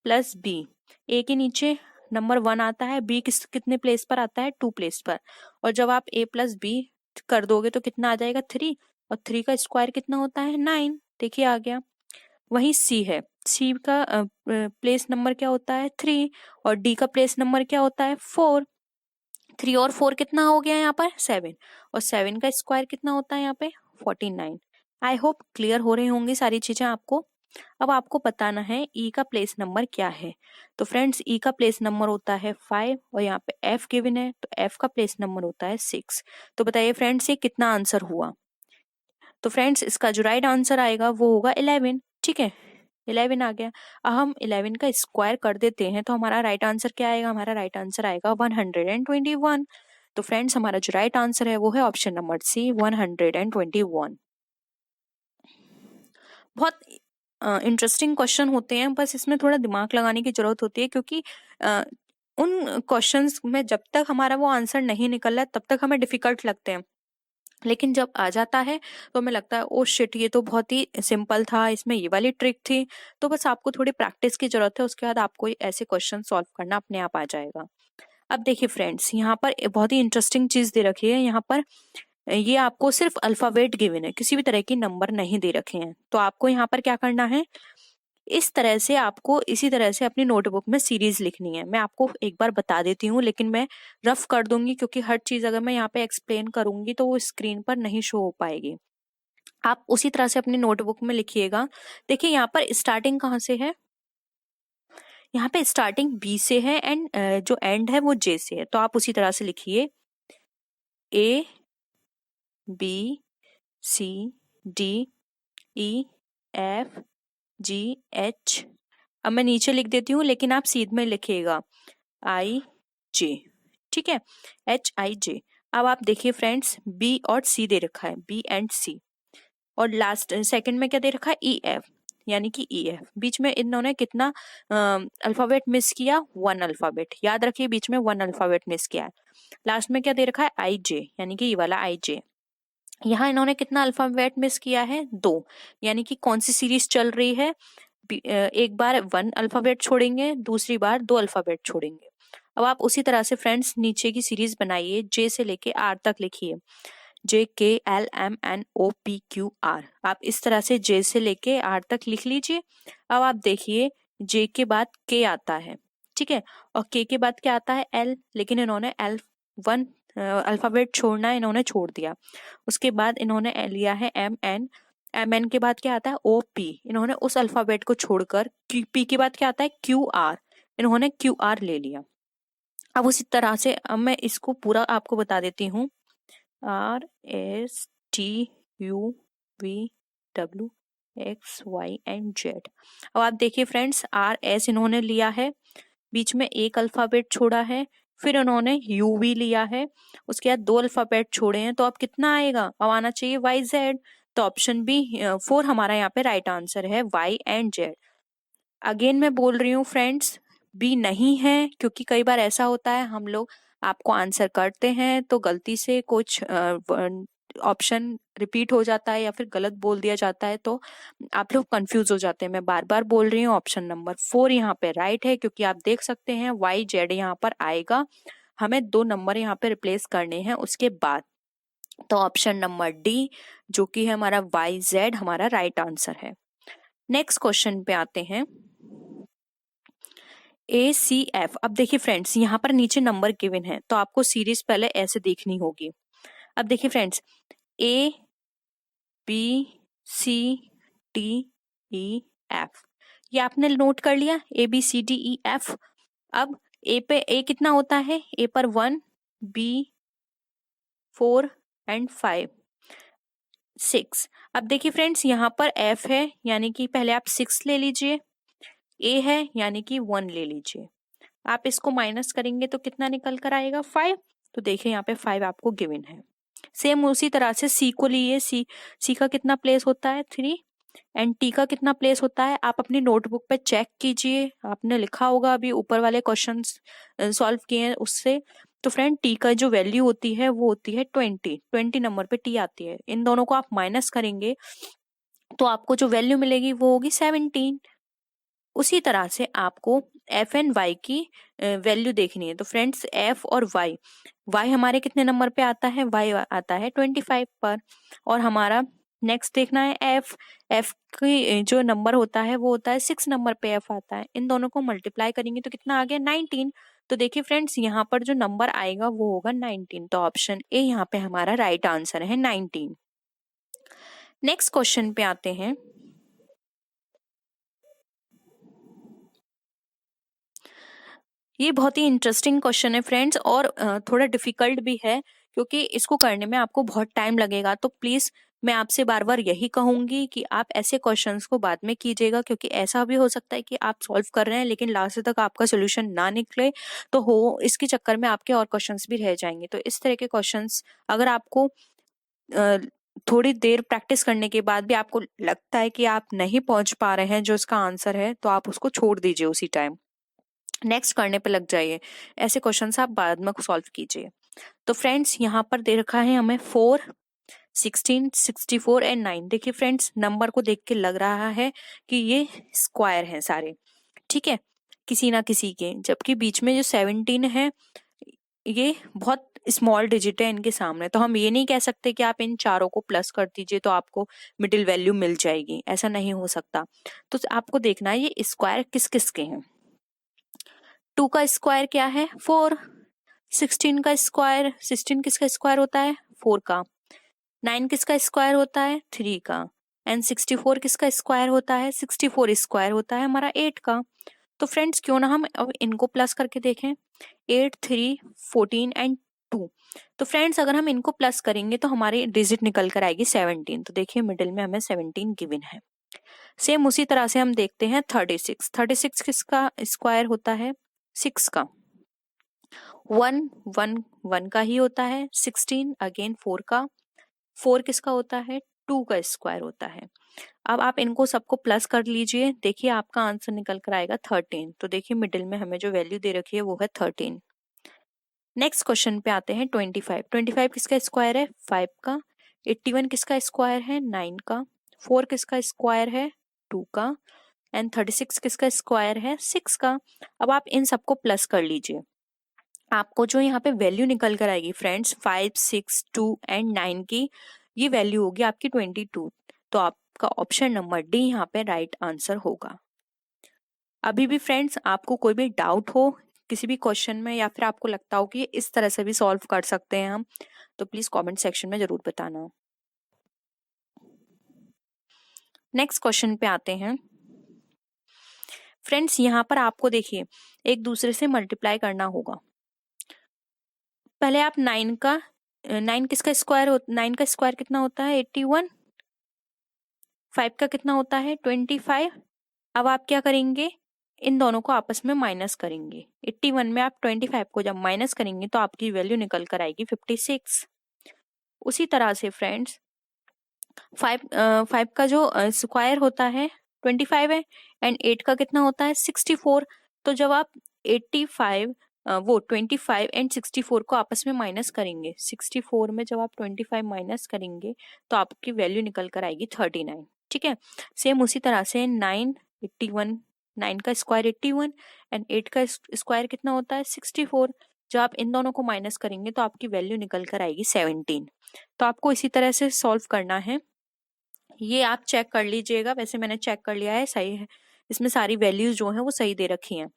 Speaker 1: प्लस बी, ए के नीचे नंबर 1 आता है, बी कितने प्लेस पर आता है 2 प्लेस पर, और जब आप a प्लस बी कर दोगे तो कितना आ जाएगा 3, और 3 का स्क्वायर कितना होता है 9। देखिए आ गया। वही सी है, सी का प्लेस नंबर क्या होता है 3, और डी का प्लेस नंबर क्या होता है 4। 3 और 4 कितना हो गया यहाँ पर 7, और 7 का स्क्वायर कितना होता है यहाँ पे 49। आई होप क्लियर हो रही होंगी सारी चीजें आपको। अब आपको बताना है ई का प्लेस नंबर क्या है। तो फ्रेंड्स ई का प्लेस नंबर होता है 5 और यहाँ पे एफ गिवन है तो एफ का प्लेस नंबर होता है 6। तो बताइए फ्रेंड्स ये कितना आंसर हुआ। तो फ्रेंड्स इसका जो राइट आंसर आएगा वो होगा 11। ठीक है, 11 आ गया। अब हम 11 का स्क्वायर कर देते हैं तो हमारा राइट आंसर क्या आएगा, हमारा राइट आंसर आएगा 121। तो फ्रेंड्स हमारा जो राइट आंसर है वो है ऑप्शन नंबर सी 121। बहुत इंटरेस्टिंग क्वेश्चन होते हैं, बस इसमें थोड़ा दिमाग लगाने की जरूरत होती है क्योंकि उन क्वेश्चंस में जब तक हमारा वो आंसर नहीं निकल रहा तब तक हमें डिफिकल्ट लगते हैं, लेकिन जब आ जाता है तो हमें लगता है ओ शिट ये तो बहुत ही सिंपल था, इसमें ये वाली ट्रिक थी। तो बस आपको थोड़ी प्रैक्टिस की जरूरत है, उसके बाद आपको ऐसे क्वेश्चन सॉल्व करना अपने आप आ जाएगा। अब देखिए फ्रेंड्स यहाँ पर बहुत ही इंटरेस्टिंग चीज दे रखी है। यहाँ पर ये आपको सिर्फ अल्फाबेट गिवन है, किसी भी तरह की नंबर नहीं दे रखे हैं। तो आपको यहाँ पर क्या करना है, इस तरह से आपको इसी तरह से अपनी नोटबुक में सीरीज लिखनी है। मैं आपको एक बार बता देती हूँ लेकिन मैं रफ कर दूंगी क्योंकि हर चीज अगर मैं यहाँ पे एक्सप्लेन करूंगी तो वो स्क्रीन पर नहीं शो हो पाएगी। आप उसी तरह से अपनी नोटबुक में लिखिएगा। देखिए यहाँ पर स्टार्टिंग कहाँ से है, यहाँ पे स्टार्टिंग बी से है एंड जो एंड है वो जे से है। तो आप उसी तरह से लिखिए A B C D E F G H. अब मैं नीचे लिख देती हूँ लेकिन आप सीध में लिखिएगा आई जे। ठीक है, HIJ। अब आप देखिए फ्रेंड्स बी और सी दे रखा है, बी एंड सी, और लास्ट सेकंड में क्या दे रखा है EF, यानी कि EF। बीच में इन्होंने कितना अल्फाबेट मिस किया, 1 अल्फाबेट। याद रखिए बीच में 1 अल्फाबेट मिस किया है। लास्ट में क्या दे रखा है IJ, यानी कि ये वाला IJ। यहाँ इन्होंने कितना अल्फाबेट मिस किया है, 2, यानी कि कौन सी सीरीज चल रही है, एक बार 1 अल्फाबेट छोड़ेंगे, दूसरी बार 2 अल्फाबेट छोड़ेंगे। अब आप उसी तरह से फ्रेंड्स नीचे की सीरीज बनाइए, जे से लेके आर तक लिखिए, JKLMNOPQR। आप इस तरह से जे से लेके आर तक लिख लीजिए। अब आप देखिए जे के बाद के आता है, ठीक है, और के के बाद क्या आता है L, लेकिन इन्होंने L1 अल्फाबेट छोड़ना है, इन्होंने छोड़ दिया। उसके बाद इन्होंने लिया है MN, MN के बाद क्या आता है OP, इन्होंने उस अल्फाबेट को छोड़कर P के बाद क्या आता है QR, इन्होंने QR ले लिया। अब उसी तरह से अब मैं इसको पूरा आपको बता देती हूँ, RSTUVWXYZ। अब आप देखिए फ्रेंड्स RS इन्होंने लिया है, बीच में एक अल्फाबेट छोड़ा है, फिर उन्होंने UV लिया है, उसके बाद 2 अल्फाबेट छोड़े हैं। तो अब कितना आएगा, अब आना चाहिए YZ। तो ऑप्शन बी 4 हमारा यहाँ पे राइट आंसर है, Y एंड Z। अगेन मैं बोल रही हूँ फ्रेंड्स बी नहीं है, क्योंकि कई बार ऐसा होता है हम लोग आपको आंसर करते हैं तो गलती से कुछ ऑप्शन रिपीट हो जाता है या फिर गलत बोल दिया जाता है तो आप लोग कंफ्यूज हो जाते हैं। मैं बार बार बोल रही हूँ ऑप्शन नंबर 4 यहाँ पे राइट है, क्योंकि आप देख सकते हैं YZ यहाँ पर आएगा, हमें 2 नंबर यहाँ पे रिप्लेस करने हैं उसके बाद। तो ऑप्शन नंबर डी जो कि है हमारा YZ हमारा राइट आंसर है। नेक्स्ट क्वेश्चन पे आते हैं, ACF। अब देखिए फ्रेंड्स यहाँ पर नीचे नंबर गिवन है तो आपको सीरीज पहले ऐसे देखनी होगी। अब देखिए फ्रेंड्स ABCDEF, ये आपने नोट कर लिया ABCDEF। अब ए पे ए कितना होता है, ए पर 1, B 4 एंड 5 6। अब देखिए फ्रेंड्स यहाँ पर F है यानी कि पहले आप 6 ले लीजिए, ए है यानी कि 1 ले लीजिए। आप इसको माइनस करेंगे तो कितना निकल कर आएगा 5। तो देखिए यहाँ पे 5 आपको गिवन है। सेम उसी तरह से सी को लिए, सी का कितना प्लेस होता है 3 एंड टी का कितना प्लेस होता है, आप अपनी नोटबुक पे चेक कीजिए, आपने लिखा होगा अभी ऊपर वाले क्वेश्चंस सॉल्व किए हैं उससे। तो फ्रेंड टी का जो वैल्यू होती है वो होती है 20 नंबर पे टी आती है। इन दोनों को आप माइनस करेंगे तो आपको जो वैल्यू मिलेगी वो होगी 17। उसी तरह से आपको एफ एंड वाई की वैल्यू देखनी है। तो फ्रेंड्स एफ और वाई, वाई हमारे कितने नंबर पे आता है, वाई आता है 25 पर, और हमारा नेक्स्ट देखना है एफ, एफ की जो नंबर होता है वो होता है 6 नंबर पे एफ आता है। इन दोनों को मल्टीप्लाई करेंगे तो कितना आ गया 19। तो देखिए फ्रेंड्स यहाँ पर जो नंबर आएगा वो होगा 19। तो ऑप्शन ए यहाँ पे हमारा राइट आंसर है 19। नेक्स्ट क्वेश्चन पे आते हैं, ये बहुत ही इंटरेस्टिंग क्वेश्चन है फ्रेंड्स, और थोड़ा डिफिकल्ट भी है क्योंकि इसको करने में आपको बहुत टाइम लगेगा। तो प्लीज मैं आपसे बार बार यही कहूंगी कि आप ऐसे क्वेश्चंस को बाद में कीजिएगा, क्योंकि ऐसा भी हो सकता है कि आप सॉल्व कर रहे हैं लेकिन लास्ट तक आपका सोल्यूशन ना निकले, तो हो इसके चक्कर में आपके और क्वेश्चंस भी रह जाएंगे। तो इस तरह के क्वेश्चंस अगर आपको थोड़ी देर प्रैक्टिस करने के बाद भी आपको लगता है कि आप नहीं पहुंच पा रहे हैं जो इसका आंसर है, तो आप उसको छोड़ दीजिए, उसी टाइम नेक्स्ट करने पे लग जाइए। ऐसे क्वेश्चंस आप बाद में सॉल्व कीजिए। तो फ्रेंड्स यहाँ पर दे रखा है हमें 4, 16, 64 एंड 9। देखिए फ्रेंड्स, नंबर को देख के लग रहा है कि ये स्क्वायर हैं सारे, ठीक है, किसी ना किसी के, जबकि बीच में जो 17 है ये बहुत स्मॉल डिजिट है इनके सामने। तो हम ये नहीं कह सकते कि आप इन चारों को प्लस कर दीजिए तो आपको मिडिल वैल्यू मिल जाएगी, ऐसा नहीं हो सकता। तो आपको देखना है ये स्क्वायर किस किस के हैं। 2 का स्क्वायर क्या है? 4। 16 का स्क्वायर, 16 किसका स्क्वायर होता है? 4 का। 9 किसका स्क्वायर होता है? 3 का। एंड 64 किसका स्क्वायर होता है? 64 स्क्वायर होता है हमारा 8 का। तो फ्रेंड्स क्यों ना हम अब इनको प्लस करके देखें। 8, 3, 14 एंड 2। तो फ्रेंड्स अगर हम इनको प्लस करेंगे तो हमारी डिजिट निकल कर आएगी 17। तो देखिए मिडिल में हमें 17 गिवन है। सेम उसी तरह से हम देखते हैं 36। 36 किसका स्क्वायर होता है? 6 का। 1, 1, 1 का ही होता है। 16 अगेन 4 का। 4 किसका होता है? 2 का स्क्वायर होता है। अब आप इनको सबको प्लस कर लीजिए, देखिए आपका आंसर निकल कर आएगा 13। तो देखिए मिडिल में हमें जो वैल्यू दे रखी है वो है 13। नेक्स्ट क्वेश्चन पे आते हैं 25। 25 किसका स्क्वायर है? 5 का। 81 किसका स्क्वायर है? 9 का। 4 किसका स्क्वायर है? 2 का। एंड 36 किसका स्क्वायर है? 6 का। अब आप इन सबको प्लस कर लीजिए, आपको जो यहाँ पे वैल्यू निकल कर आएगी फ्रेंड्स 5, 6, 2 एंड 9 की, ये वैल्यू होगी आपकी 22। तो आपका ऑप्शन नंबर डी यहाँ पे राइट आंसर होगा। अभी भी फ्रेंड्स आपको कोई भी डाउट हो किसी भी क्वेश्चन में, या फिर आपको लगता हो कि इस तरह से भी सॉल्व कर सकते हैं हम, तो प्लीज कमेंट सेक्शन में जरूर बताना। नेक्स्ट क्वेश्चन पे आते हैं फ्रेंड्स। यहाँ पर आपको देखिए एक दूसरे से मल्टीप्लाई करना होगा। पहले आप 9 का 9 किसका स्क्वायर 9 का स्क्वायर कितना होता है? 81। 5 का कितना होता है? 25। अब आप क्या करेंगे? इन दोनों को आपस में माइनस करेंगे। 81 में आप 25 को जब माइनस करेंगे तो आपकी वैल्यू निकल कर आएगी 56। उसी तरह से फ्रेंड्स 5 का जो स्क्वायर होता है 25 है, एंड 8 का कितना होता है? 64। तो जब आप 85 वो 25 एंड 64 को आपस में माइनस करेंगे, 64 में जब आप 25 माइनस करेंगे तो आपकी वैल्यू निकल कर आएगी 39। ठीक है, सेम उसी तरह से 9, 81, 9 का स्क्वायर 81 एंड 8 का स्क्वायर कितना होता है? 64। जब आप इन दोनों को माइनस करेंगे तो आपकी वैल्यू निकल कर आएगी 17। तो आपको इसी तरह से सॉल्व करना है। ये आप चेक कर लीजिएगा, वैसे मैंने चेक कर लिया है, सही है, इसमें सारी वैल्यूज जो हैं वो सही दे रखी हैं।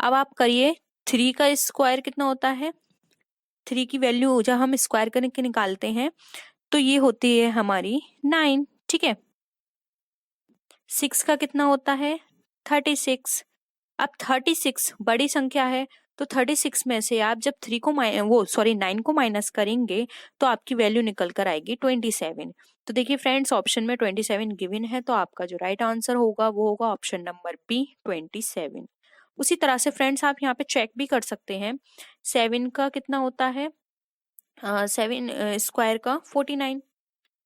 Speaker 1: अब आप करिए 3 का स्क्वायर कितना होता है? 3 की वैल्यू जब हम स्क्वायर करके निकालते हैं तो ये होती है हमारी 9। ठीक है, 6 का कितना होता है? 36। अब 36 बड़ी संख्या है, तो 36 में से आप जब 3 को 9 को माइनस करेंगे तो आपकी वैल्यू निकल कर आएगी 27। तो देखिए फ्रेंड्स ऑप्शन में 27 गिवन है, तो आपका जो राइट आंसर होगा वो होगा ऑप्शन नंबर बी 27। उसी तरह से फ्रेंड्स आप यहाँ पे चेक भी कर सकते हैं। 7 का कितना होता है? 7 स्क्वायर का 49।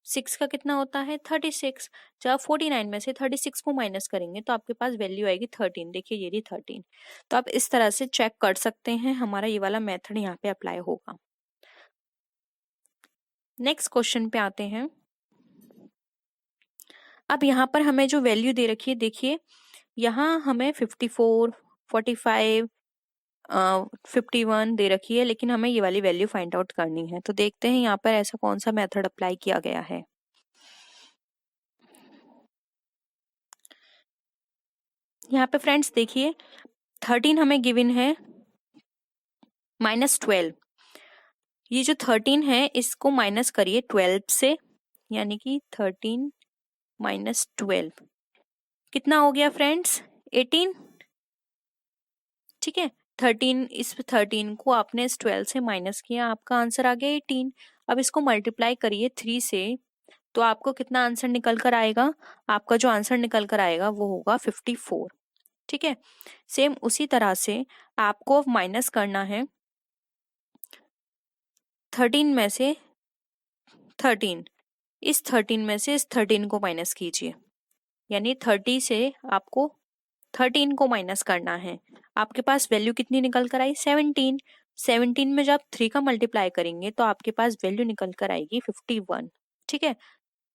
Speaker 1: 6 का कितना होता है? 36। जब आप 49 में से 36 को माइनस करेंगे तो आपके पास वैल्यू आएगी 13। देखिए ये रही 13। तो आप इस तरह से चेक कर सकते हैं, हमारा ये वाला मेथड यहाँ पे अप्लाई होगा। नेक्स्ट क्वेश्चन पे आते हैं। अब यहाँ पर हमें जो वैल्यू दे रखी है, देखिए यहाँ हमें 54, 45, 51 दे रखी है, लेकिन हमें ये वाली वैल्यू फाइंड आउट करनी है। तो देखते हैं यहाँ पर ऐसा कौन सा मेथड अप्लाई किया गया है। यहाँ पे फ्रेंड्स देखिए 13 हमें गिवन है -12। ये जो 13 है इसको माइनस करिए 12 से, यानी कि 13 माइनस 12 कितना हो गया फ्रेंड्स? 18। ठीक है, 13, इस 13 को आपने इस 12 से माइनस किया, आपका आंसर आ गया 18। अब इसको मल्टीप्लाई करिए 3 से, तो आपको कितना आंसर निकल कर आएगा? आपका जो आंसर निकल कर आएगा वो होगा 54। ठीक है, सेम उसी तरह से आपको माइनस करना है 13 में से 13, इस 13 में से इस 13 को माइनस कीजिए, यानी 30 से आपको 13 को माइनस करना है। आपके पास वैल्यू कितनी निकल कर आई? 17। 17 में जब आप 3 का मल्टीप्लाई करेंगे तो आपके पास वैल्यू निकल कर आएगी 51। ठीक है,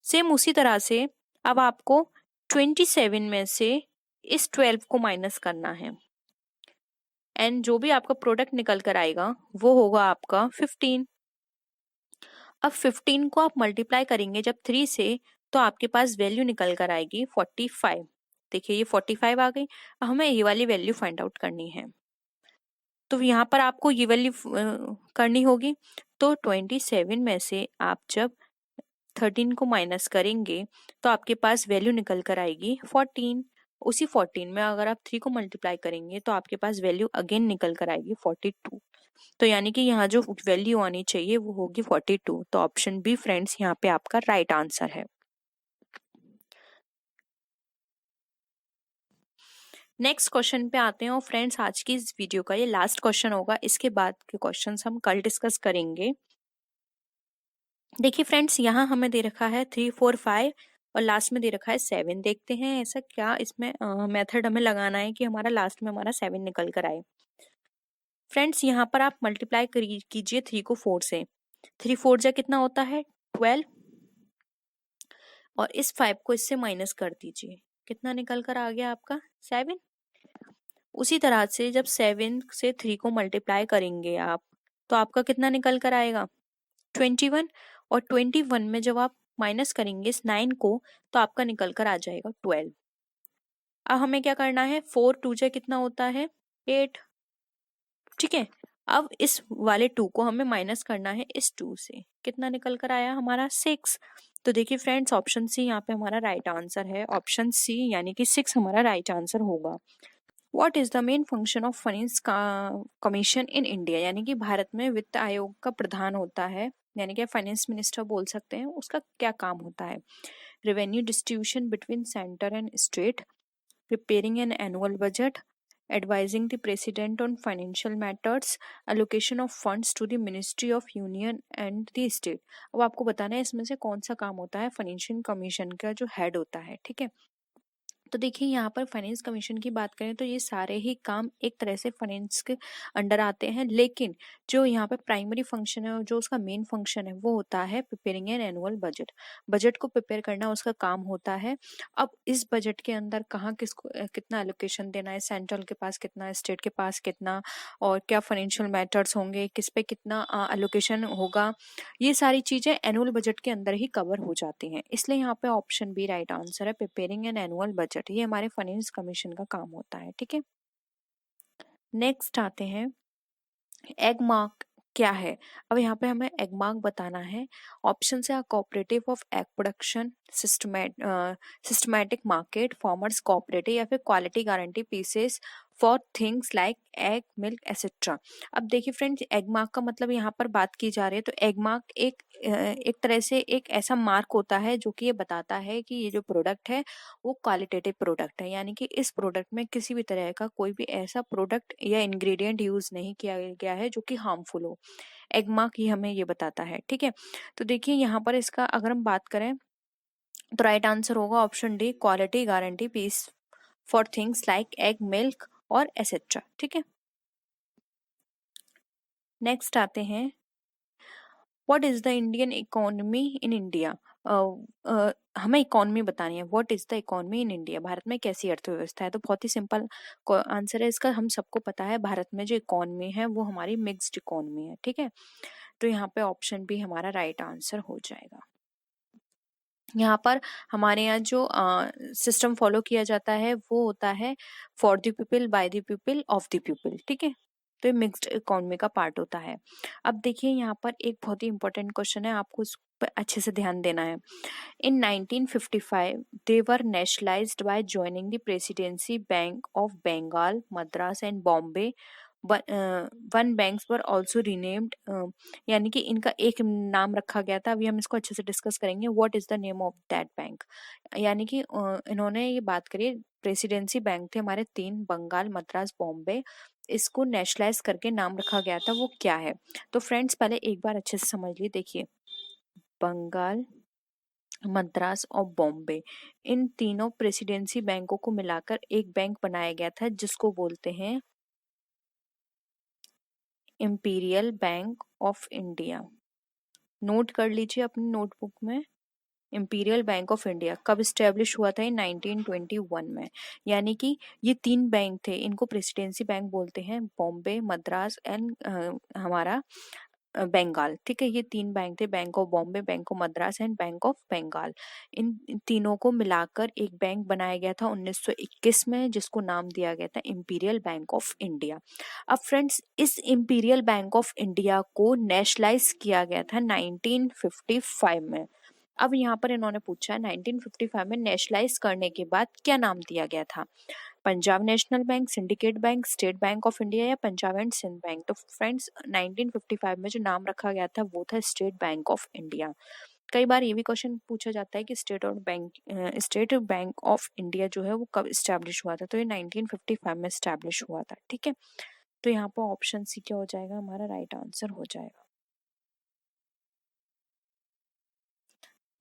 Speaker 1: सेम उसी तरह से अब आपको 27 में से इस 12 को माइनस करना है, एंड जो भी आपका प्रोडक्ट निकल कर आएगा वो होगा आपका 15। अब 15 को आप मल्टीप्लाई करेंगे जब 3 से, तो आपके पास वैल्यू निकल कर आएगी 45। देखिए ये 45 आ गई। अब हमें ये वाली वैल्यू फाइंड आउट करनी है, तो यहाँ पर आपको ये वैल्यू करनी होगी। तो 27 में से आप जब 13 को माइनस करेंगे तो आपके पास वैल्यू निकल कर आएगी 14। उसी 14 में अगर आप 3 को मल्टीप्लाई करेंगे तो आपके पास वैल्यू अगेन निकल कर आएगी 42। तो यानी कि यहाँ जो वैल्यू आनी चाहिए वो होगी 42। तो ऑप्शन बी फ्रेंड्स यहाँ पे आपका राइट आंसर है। नेक्स्ट क्वेश्चन पे आते हैं, और फ्रेंड्स आज की इस वीडियो का ये लास्ट क्वेश्चन होगा, इसके बाद के क्वेश्चंस हम कल डिस्कस करेंगे। देखिए फ्रेंड्स, यहाँ हमें दे रखा है 3, 4, 5 और लास्ट में दे रखा है 7। देखते हैं ऐसा क्या इसमें मेथड हमें लगाना है कि हमारा लास्ट में हमारा 7 निकल कर आए। फ्रेंड्स यहाँ पर आप मल्टीप्लाई कीजिए 3 को 4 से। 3 4 जा कितना होता है? 12, और इस 5 को इससे माइनस कर दीजिए, कितना निकल कर आ गया आपका? 7। उसी तरह से जब 7 से 3 को मल्टीप्लाई करेंगे आप, तो आपका कितना निकल कर आएगा? 21। और 21 में जब आप माइनस करेंगे इस 9 को, तो आपका निकल कर आ जाएगा 12। अब हमें क्या करना है? 4 2 जा कितना होता है? 8। ठीक है, अब इस वाले 2 को हमें माइनस करना है इस 2 से, कितना निकल कर आया हमारा? 6। तो देखिए फ्रेंड्स, ऑप्शन सी यहाँ पे हमारा राइट आंसर है। ऑप्शन सी यानी कि 6 हमारा राइट आंसर होगा। What is the main function of finance commission in India? यानी कि भारत में वित्त आयोग का प्रधान होता है, यानी कि फाइनेंस मिनिस्टर बोल सकते हैं, उसका क्या काम होता है? Revenue distribution between centre and state, preparing an annual budget, advising the president on financial matters, allocation of funds to the ministry of union and the state। अब आपको बताना है इसमें से कौन सा काम होता है फाइनेंशियल कमीशन का जो हेड होता है। ठीक है, तो देखिए यहाँ पर फाइनेंस कमीशन की बात करें तो ये सारे ही काम एक तरह से फाइनेंस के अंडर आते हैं, लेकिन जो यहाँ पे प्राइमरी फंक्शन है और जो उसका मेन फंक्शन है वो होता है preparing an annual budget. Budget को प्रिपेयर करना उसका काम होता है। अब इस बजट के अंदर कहाँ किसको कितना एलोकेशन देना है, सेंट्रल के पास कितना, स्टेट के पास कितना, और क्या फाइनेंशियल मैटर्स होंगे, किस पे कितना एलोकेशन होगा, ये सारी चीजें एनुअल बजट के अंदर ही कवर हो जाती हैं। इसलिए यहाँ पे ऑप्शन बी राइट आंसर है, प्रिपेयरिंग एन एनुअल बजट। ये हमारे फाइनेंस कमीशन का काम होता है। ठीक है, नेक्स्ट आते हैं, एग मार्क क्या है? अब यहाँ पे हमें एग मार्क बताना है। ऑप्शन से cooperative of egg production, systematic market, farmers cooperative, या फिर quality guarantee pieces for things like egg, milk etcetera. अब देखिए फ्रेंड्स, एग मार्क का मतलब यहाँ पर बात की जा रही है, तो एग मार्क एक तरह से एक ऐसा मार्क होता है जो कि ये बताता है कि ये जो प्रोडक्ट है वो क्वालिटेटिव प्रोडक्ट है, यानी कि इस प्रोडक्ट में किसी भी तरह का कोई भी ऐसा प्रोडक्ट या इंग्रेडिएंट यूज नहीं किया गया है जो कि हार्मफुल हो। एग मार्क ही हमें ये बताता है। ठीक है, तो देखिए यहाँ पर इसका अगर हम बात करें तो राइट आंसर होगा option D, quality guarantee piece for things like egg, milk और एसेट्रा। ठीक है, नेक्स्ट आते हैं, what is the Indian economy in India? हमें इकोनॉमी बतानी है। What is the economy in India? भारत में कैसी अर्थव्यवस्था है? तो बहुत ही सिंपल आंसर है इसका, हम सबको पता है भारत में जो इकोनॉमी है वो हमारी मिक्स्ड इकोनॉमी है। ठीक है, तो यहाँ पे ऑप्शन बी हमारा राइट आंसर हो जाएगा। यहाँ पर हमारे यहाँ जो सिस्टम फॉलो किया जाता है वो होता है for the people, by the people, of the people. ठीक है, तो ये मिक्स्ड इकोनॉमी का पार्ट होता है। अब देखिए यहाँ पर एक बहुत ही इंपॉर्टेंट क्वेश्चन है, आपको इस पर अच्छे से ध्यान देना है। इन 1955 they were nationalized by joining the Presidency Bank of Bengal, Madras and Bombay one banks were also renamed, यानी कि इनका एक नाम रखा गया था। अभी हम इसको अच्छे से डिस्कस करेंगे। What is the name of that bank, यानी कि इन्होंने ये बात करी, प्रेसिडेंसी बैंक थे हमारे तीन, बंगाल, मद्रास, बॉम्बे, इसको नेशनलाइज करके नाम रखा गया था, वो क्या है? तो फ्रेंड्स पहले एक बार अच्छे से समझ लिए। देखिए, बंगाल, मद्रास और बॉम्बे, इन तीनों प्रेसिडेंसी बैंकों को मिलाकर एक बैंक बनाया गया था जिसको बोलते हैं imperial bank of India. Note कर लीजिए अपनी नोटबुक में, इंपीरियल बैंक ऑफ इंडिया कब स्टैब्लिश हुआ था? 1921 में। यानी कि ये तीन बैंक थे, इनको प्रेसिडेंसी बैंक बोलते हैं, बॉम्बे, मद्रास एंड हमारा बंगाल। ठीक है, ये तीन बैंक थे, bank of Bombay, bank of Madras and bank of Bengal. इन तीनों को मिलाकर एक बैंक बनाया गया था 1921 में, जिसको नाम दिया गया था इंपीरियल बैंक ऑफ इंडिया। अब फ्रेंड्स, इस इंपीरियल बैंक ऑफ इंडिया को नेशनलाइज किया गया था 1955 में। अब यहाँ पर इन्होंने पूछा 1955 में नेशनलाइज करने के बाद क्या नाम दिया गया था? Punjab national bank, syndicate bank, state bank of India या पंजाब एंड सिंध बैंक? तो फ्रेंड्स 1955 में जो नाम रखा गया था वो था स्टेट बैंक ऑफ इंडिया। कई बार ये भी क्वेश्चन पूछा जाता है कि स्टेट बैंक ऑफ इंडिया जो है वो कब स्टैब्लिश हुआ था? तो ये 1955 में स्टैब्लिश हुआ था। ठीक है, तो यहाँ पर ऑप्शन सी क्या हो जाएगा? हमारा राइट आंसर हो जाएगा।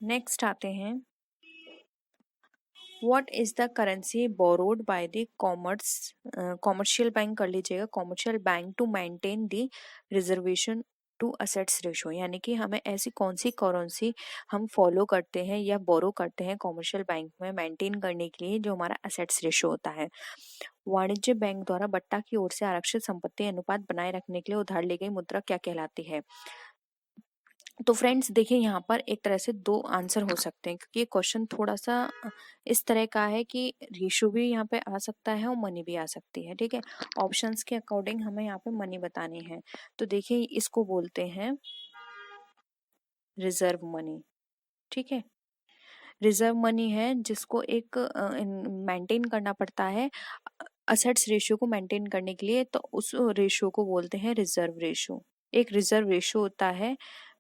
Speaker 1: नेक्स्ट आते हैं, what is the currency borrowed by the commercial bank, कर लीजिएगा, commercial bank to maintain the reservation to assets ratio, यानी कि हमें ऐसी कौन सी करेंसी हम फॉलो करते हैं या बोरो करते हैं कॉमर्शियल बैंक में मेंटेन करने के लिए, जो हमारा असेट्स रेशो होता है। वाणिज्य बैंक द्वारा बट्टा की ओर से आरक्षित संपत्ति अनुपात बनाए रखने के लिए उधार ली गई मुद्रा क्या कहलाती है? तो फ्रेंड्स देखिए, यहाँ पर एक तरह से दो आंसर हो सकते हैं, क्योंकि ये क्वेश्चन थोड़ा सा इस तरह का है कि रेशो भी यहाँ पे आ सकता है और मनी भी आ सकती है। ठीक है, ऑप्शंस के अकॉर्डिंग हमें यहाँ पे मनी बतानी है। तो देखिए, इसको बोलते हैं रिजर्व मनी। ठीक है, रिजर्व मनी है जिसको एक मेंटेन करना पड़ता है असेट्स रेशियो को मेंटेन करने के लिए, तो उस रेशियो को बोलते हैं रिजर्व रेशियो। एक रिजर्व रेशियो होता है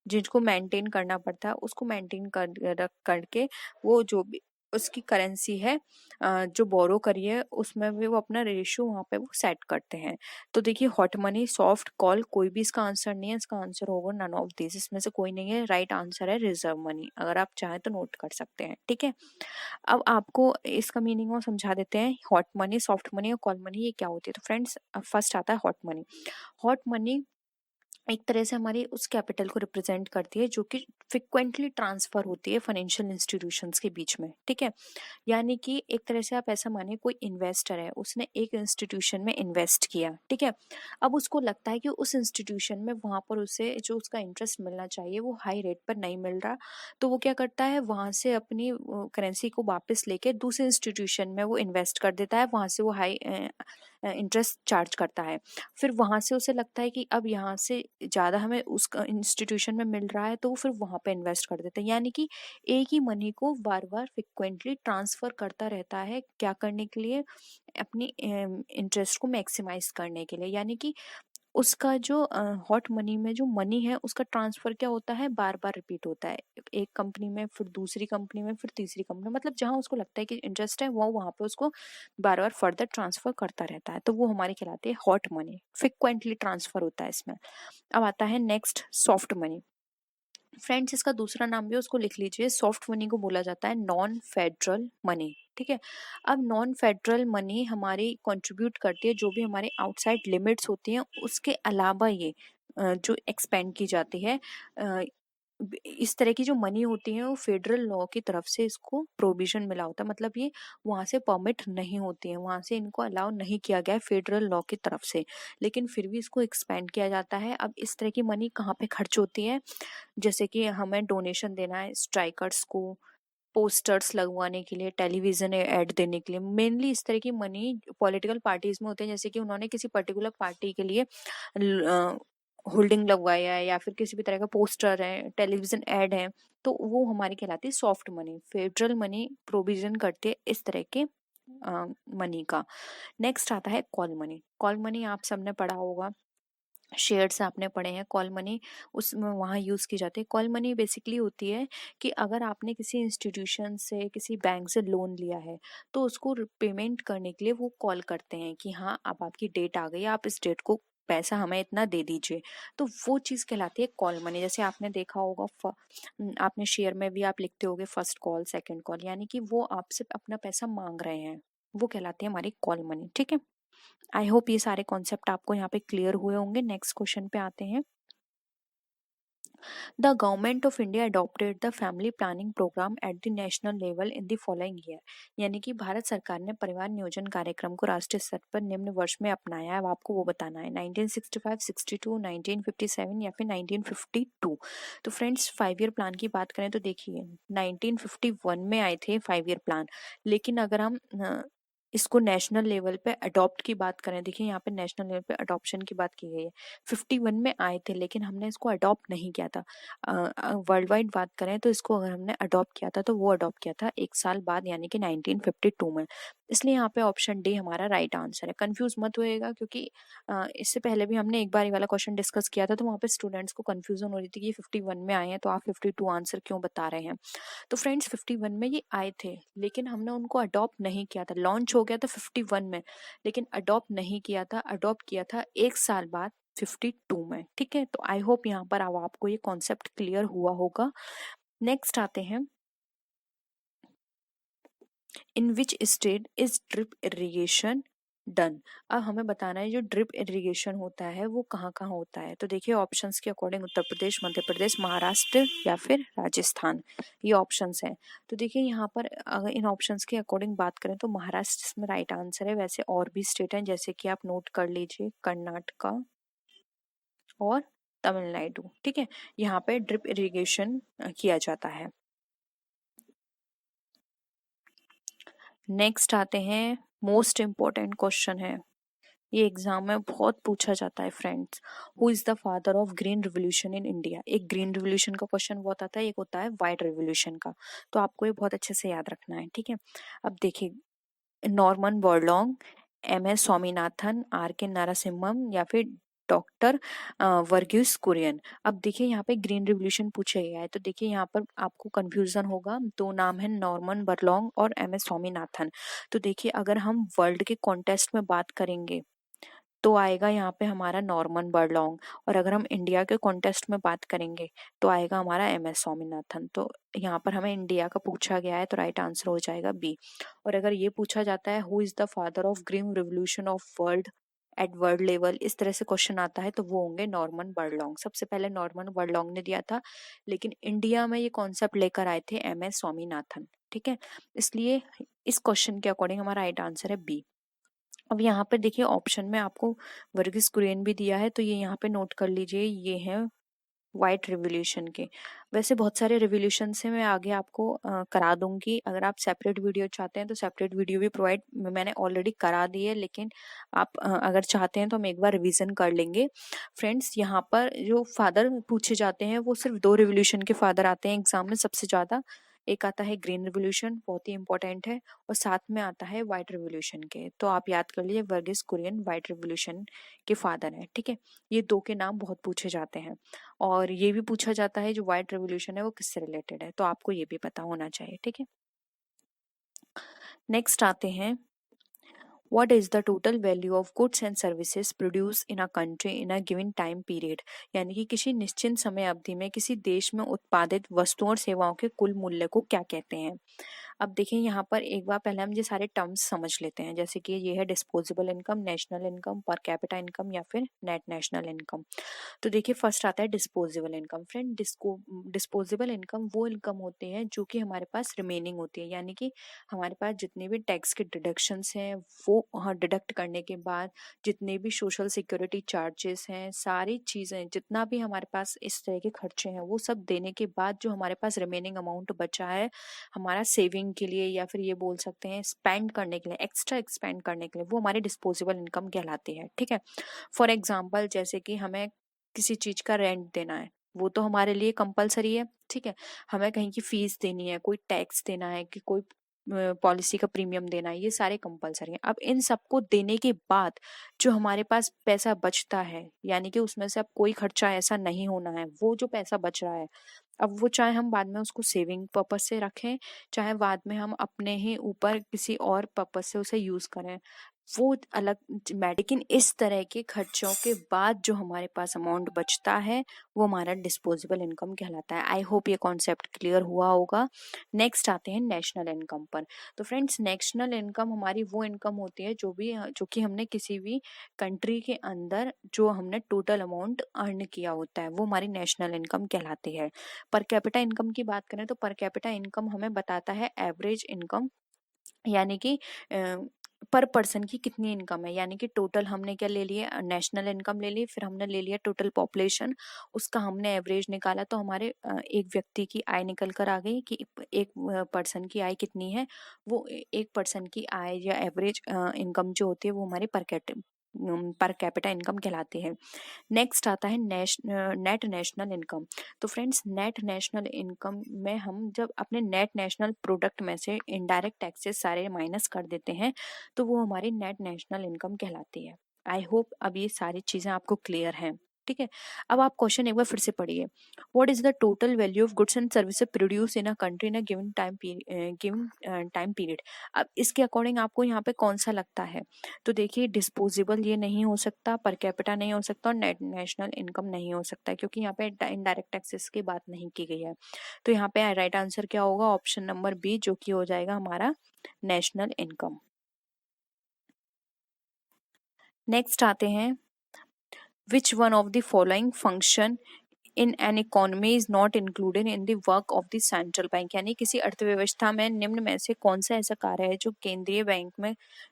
Speaker 1: जिसको मेंटेन करना पड़ता है, उसको मेंटेन करके वो जो भी उसकी करेंसी है जो बोरो करी है उसमें भी वो अपना रेशियो वहाँ पे वो सेट करते हैं। तो देखिए, हॉट मनी, सॉफ्ट कॉल, कोई भी इसका आंसर नहीं है, इसका आंसर होगा नन ऑफ दिस, इसमें से कोई नहीं है। राइट आंसर है रिजर्व मनी। अगर आप चाहें तो नोट कर सकते हैं। ठीक है, अब आपको इसका मीनिंग और समझा देते हैं। हॉट मनी, सॉफ्ट मनी और कॉल मनी ये क्या होती है? तो फ्रेंड्स फर्स्ट आता है हॉट मनी। हॉट मनी एक तरह से हमारी उस कैपिटल को रिप्रेजेंट करती है जो कि फ्रिक्वेंटली ट्रांसफर होती है फाइनेंशियल इंस्टीट्यूशंस के बीच में। ठीक है, यानी कि एक तरह से आप ऐसा मानिए, कोई इन्वेस्टर है, उसने एक इंस्टीट्यूशन में इन्वेस्ट किया। ठीक है, अब उसको लगता है कि उस इंस्टीट्यूशन में वहां पर उसे जो उसका इंटरेस्ट मिलना चाहिए वो हाई रेट पर नहीं मिल रहा, तो वो क्या करता है, वहां से अपनी करेंसी को वापस लेके दूसरे इंस्टीट्यूशन में वो इन्वेस्ट कर देता है, वहां से वो हाई इंटरेस्ट चार्ज करता है। फिर वहां से उसे लगता है कि अब यहाँ से ज़्यादा हमें उस इंस्टीट्यूशन में मिल रहा है, तो वो फिर वहां पे इन्वेस्ट कर देता है। यानी कि एक ही मनी को बार बार फ्रिक्वेंटली ट्रांसफर करता रहता है, क्या करने के लिए? अपनी इंटरेस्ट को मैक्सिमाइज करने के लिए। यानी कि उसका जो हॉट मनी में जो मनी है उसका ट्रांसफर क्या होता है, बार बार रिपीट होता है, एक कंपनी में, फिर दूसरी कंपनी में, फिर तीसरी कंपनी में, मतलब जहां उसको लगता है कि इंटरेस्ट है वो वहां पे उसको बार बार फर्दर ट्रांसफर करता रहता है, तो वो हमारी कहलाती है हॉट मनी, फ्रिक्वेंटली ट्रांसफर होता है इसमें। अब आता है नेक्स्ट, सॉफ्ट मनी। फ्रेंड्स इसका दूसरा नाम भी उसको लिख लीजिए, सॉफ्ट मनी को बोला जाता है नॉन फेडरल मनी। ठीक है, अब नॉन फेडरल मनी हमारी कंट्रीब्यूट करती है जो भी हमारे आउटसाइड लिमिट्स होती हैं, उसके अलावा ये जो एक्सपेंड की जाती है। इस तरह की जो मनी होती है वो फेडरल लॉ की तरफ से इसको प्रोविजन मिला होता है, मतलब ये वहां से परमिट नहीं होती है, वहां से इनको अलाउ नहीं किया गया है फेडरल लॉ की तरफ से, लेकिन फिर भी इसको एक्सपेंड किया जाता है। अब इस तरह की मनी कहाँ पे खर्च होती है? जैसे कि हमें डोनेशन देना है स्ट्राइकर्स को, पोस्टर्स लगवाने के लिए, टेलीविजन ऐड देने के लिए, मेनली इस तरह की मनी पॉलिटिकल पार्टीज में होते हैं। जैसे कि उन्होंने किसी पर्टिकुलर पार्टी के लिए होल्डिंग लगवाया है या फिर किसी भी तरह का पोस्टर है, टेलीविजन ऐड है, तो वो हमारी कहलाती है soft money. Federal money provision करती है इस तरह के मनी का। नेक्स्ट आता है कॉल मनी। कॉल मनी आप सबने पढ़ा होगा, शेयर्स आपने पढ़े हैं। कॉल मनी उसमें वहाँ यूज़ की जाती है। कॉल मनी बेसिकली होती है कि अगर आपने किसी इंस्टीट्यूशन से, किसी बैंक से लोन लिया है, तो उसको पेमेंट करने के लिए वो कॉल करते हैं कि हाँ अब आपकी डेट आ गई, आप इस डेट को पैसा हमें इतना दे दीजिए। तो वो चीज़ कहलाती है कॉल मनी। जैसे आपने देखा होगा आपने शेयर में भी आप लिखते होगे फर्स्ट कॉल, सेकंड कॉल, यानी कि वो आपसे अपना पैसा मांग रहे हैं, वो कहलाती है हमारी कॉल मनी। ठीक है, आई होप ये सारे कॉन्सेप्ट आपको यहाँ पे क्लियर हुए होंगे। नेक्स्ट क्वेश्चन पे आते हैं। The government of India adopted the family planning programme at the national level in the following year. यानी कि भारत सरकार ने परिवार नियोजन कार्यक्रम को राष्ट्रीय स्तर पर निम्न वर्ष में अपनाया है। अब आपको वो बताना है 1965, 62, 1957 या फिर 1952। तो फ्रेंड्स 5 ईयर प्लान की बात करें तो देखिए 1951 में आए थे 5 ईयर प्लान। लेकिन अगर हम इसको नेशनल लेवल पे अडॉप्ट की बात करें, देखिए यहाँ पे नेशनल लेवल पे अडॉप्शन की बात की गई है। 51 में आए थे लेकिन हमने इसको अडॉप्ट नहीं किया था। वर्ल्ड वाइड बात करें तो इसको अगर हमने अडॉप्ट किया था तो वो अडॉप्ट किया था 1 साल बाद, यानी कि 1952 में। इसलिए यहाँ पे ऑप्शन डी हमारा राइट आंसर है। कंफ्यूज मत होएगा, क्योंकि इससे पहले भी हमने एक बार ये वाला क्वेश्चन डिस्कस किया था, तो वहाँ पे स्टूडेंट्स को कंफ्यूजन हो रही थी कि ये 51 में आए हैं तो आप 52 आंसर क्यों बता रहे हैं। तो फ्रेंड्स 51 में ये आए थे लेकिन हमने उनको अडॉप्ट नहीं किया था। लॉन्च हो गया था 51 में लेकिन अडॉप्ट नहीं किया था। अडॉप्ट किया था 1 साल बाद 52 में। ठीक है, तो आई होप यहाँ पर अब आपको ये कॉन्सेप्ट क्लियर हुआ होगा। नेक्स्ट आते हैं, in which state is drip irrigation done. अब हमें बताना है जो ड्रिप इरिगेशन होता है वो कहाँ कहाँ होता है। तो देखिए ऑप्शंस के अकॉर्डिंग उत्तर प्रदेश, मध्य प्रदेश, महाराष्ट्र या फिर राजस्थान, ये ऑप्शंस हैं। तो देखिए यहाँ पर अगर इन ऑप्शंस के अकॉर्डिंग बात करें तो महाराष्ट्र इसमें राइट आंसर है। वैसे और भी स्टेट हैं जैसे कि आप नोट कर लीजिए, कर्नाटका और तमिलनाडु। ठीक है, यहाँ पे ड्रिप इरिगेशन किया जाता है। नेक्स्ट आते हैं, मोस्ट इम्पोर्टेंट क्वेश्चन है, ये एग्जाम में बहुत पूछा जाता है friends. Who is the father of green revolution in India. एक ग्रीन रिवोल्यूशन का क्वेश्चन बहुत आता है, एक होता है व्हाइट रिवोल्यूशन का। तो आपको ये बहुत अच्छे से याद रखना है। ठीक है, अब देखिए नॉर्मन बोरलॉन्ग, एम एस स्वामीनाथन, आर के नारासिम्हम या फिर डॉक्टर वर्गीस कुरियन। अब देखिए यहाँ पे ग्रीन रिवोल्यूशन पूछा गया है तो देखिए यहाँ पर आपको कंफ्यूजन होगा। दो नाम है नॉर्मन बोरलॉन्ग और एम एस स्वामीनाथन। तो देखिए अगर हम वर्ल्ड के कॉन्टेस्ट में बात करेंगे तो आएगा यहाँ पे हमारा नॉर्मन बोरलॉन्ग, और अगर हम इंडिया के कॉन्टेस्ट में बात करेंगे तो आएगा हमारा एम एस स्वामीनाथन। तो यहाँ पर हमें इंडिया का पूछा गया है तो राइट आंसर हो जाएगा बी। और अगर ये पूछा जाता है who is the father of green revolution of world at world level, इस तरह से क्वेश्चन आता है तो वो होंगे नॉर्मन बोरलॉन्ग। सबसे पहले नॉर्मन बोरलॉन्ग ने दिया था लेकिन इंडिया में ये कॉन्सेप्ट लेकर आए थे एम एस स्वामीनाथन। ठीक है, इसलिए इस क्वेश्चन के अकॉर्डिंग हमारा राइट आंसर है बी। अब यहाँ पर देखिए ऑप्शन में आपको वर्गीस कुरियन भी दिया है तो ये यहाँ पे नोट कर लीजिए, ये है व्हाइट रिवोल्यूशन के। वैसे बहुत सारे रिवोल्यूशन से मैं आगे आपको करा दूंगी। अगर आप सेपरेट वीडियो चाहते हैं तो सेपरेट वीडियो भी प्रोवाइड मैंने ऑलरेडी करा दी है, लेकिन आप अगर चाहते हैं तो हम एक बार रिवीजन कर लेंगे। फ्रेंड्स यहाँ पर जो फादर पूछे जाते हैं वो सिर्फ 2 रिवोल्यूशन के फादर आते हैं एग्जाम में सबसे ज्यादा। एक आता है ग्रीन रिवोल्यूशन, बहुत ही इंपॉर्टेंट है, और साथ में आता है व्हाइट रिवोल्यूशन के। तो आप याद कर लीजिए वर्गीस कुरियन व्हाइट रिवोल्यूशन के फादर हैं। ठीक है, ये 2 के नाम बहुत पूछे जाते हैं। और ये भी पूछा जाता है जो व्हाइट रिवोल्यूशन है वो किससे रिलेटेड है, तो आपको ये भी पता होना चाहिए। ठीक है, नेक्स्ट आते हैं, what is the total value of goods and services produced in a country in a given time period। यानी कि किसी निश्चित समय अवधि में किसी देश में उत्पादित वस्तुओं और सेवाओं के कुल मूल्य को क्या कहते हैं। अब देखिए यहाँ पर एक बार पहले हम ये सारे टर्म्स समझ लेते हैं, जैसे कि ये है disposable income, national income, per capita income या फिर नेट नेशनल इनकम। तो देखिए फर्स्ट आता है disposable income. Friend disposable income वो इनकम होती है जो कि हमारे पास रिमेनिंग होती है, यानी कि हमारे पास जितने भी टैक्स के डिडक्शंस हैं वो डिडक्ट करने के बाद जितने भी सोशल सिक्योरिटी चार्जेस हैं, सारी चीज़ें जितना भी हमारे पास इस तरह के खर्चे हैं वो सब देने के बाद जो हमारे पास रिमेनिंग अमाउंट बचा है हमारा सेविंग के लिए या फिर ये बोल सकते हैं स्पेंड करने के लिए, एक्स्ट्रा एक्सपेंड करने के लिए, वो हमारी डिस्पोजेबल इनकम कहलाती है। ठीक है, फॉर एग्जाम्पल जैसे कि हमें किसी चीज का रेंट देना है, वो तो हमारे लिए कंपलसरी है। ठीक है, हमें कहीं की फीस देनी है, कोई टैक्स देना है, कि कोई पॉलिसी का प्रीमियम देना, ये सारे कंपलसरी हैं। अब इन सबको देने के बाद जो हमारे पास पैसा बचता है, यानी कि उसमें से अब कोई खर्चा ऐसा नहीं होना है, वो जो पैसा बच रहा है, अब वो चाहे हम बाद में उसको सेविंग पर्पस से रखें, चाहे बाद में हम अपने ही ऊपर किसी और पर्पस से उसे यूज करें, वो अलग लेकिन इस तरह के खर्चों के बाद जो हमारे पास अमाउंट बचता है वो हमारा डिस्पोजेबल इनकम कहलाता है। आई होप ये कॉन्सेप्ट क्लियर हुआ होगा। नेक्स्ट आते हैं नेशनल इनकम पर। तो फ्रेंड्स, नेशनल इनकम हमारी वो इनकम होती है जो कि हमने किसी भी कंट्री के अंदर जो हमने टोटल अमाउंट अर्न किया होता है, वो हमारी नेशनल इनकम कहलाती है। पर कैपिटा इनकम की बात करें तो पर कैपिटा इनकम हमें बताता है एवरेज इनकम, यानी कि पर पर्सन की कितनी इनकम है, यानी कि टोटल हमने क्या ले लिए, नेशनल इनकम ले ली, फिर हमने ले लिया टोटल पॉपुलेशन, उसका हमने एवरेज निकाला, तो हमारे एक व्यक्ति की आय निकल कर आ गई कि एक पर्सन की आय कितनी है। वो एक पर्सन की आय या एवरेज इनकम जो होती है वो हमारी पर कैपिटा इनकम कहलाती है। नेक्स्ट आता है नेट नेशनल इनकम। तो फ्रेंड्स, नेट नेशनल इनकम में हम जब अपने नेट नेशनल प्रोडक्ट में से इनडायरेक्ट टैक्सेस सारे माइनस कर देते हैं तो वो हमारी नेट नेशनल इनकम कहलाती है। आई होप अब ये सारी चीजें आपको क्लियर हैं। ठीक है, अब आप क्वेश्चन एक बार फिर से पढ़िए। What is the total value of goods and services produce in a country in a given time period. अब इसके अकॉर्डिंग आपको यहाँ पे कौन सा लगता है? तो देखिए, डिस्पोजेबल ये नहीं हो सकता, पर कैपिटा नहीं हो सकता और नेट नेशनल इनकम नहीं हो सकता, क्योंकि यहाँ पे इनडायरेक्ट टैक्सेस की बात नहीं की गई है। तो यहाँ पे राइट आंसर क्या होगा? ऑप्शन नंबर बी, जो कि हो जाएगा हमारा नेशनल इनकम। नेक्स्ट आते हैं, which one of the following function in an economy is not included in the work of the central bank, यानी किसी अर्थव्यवस्था में निम्न में से कौन सा ऐसा कार्य है जो केंद्रीय बैंक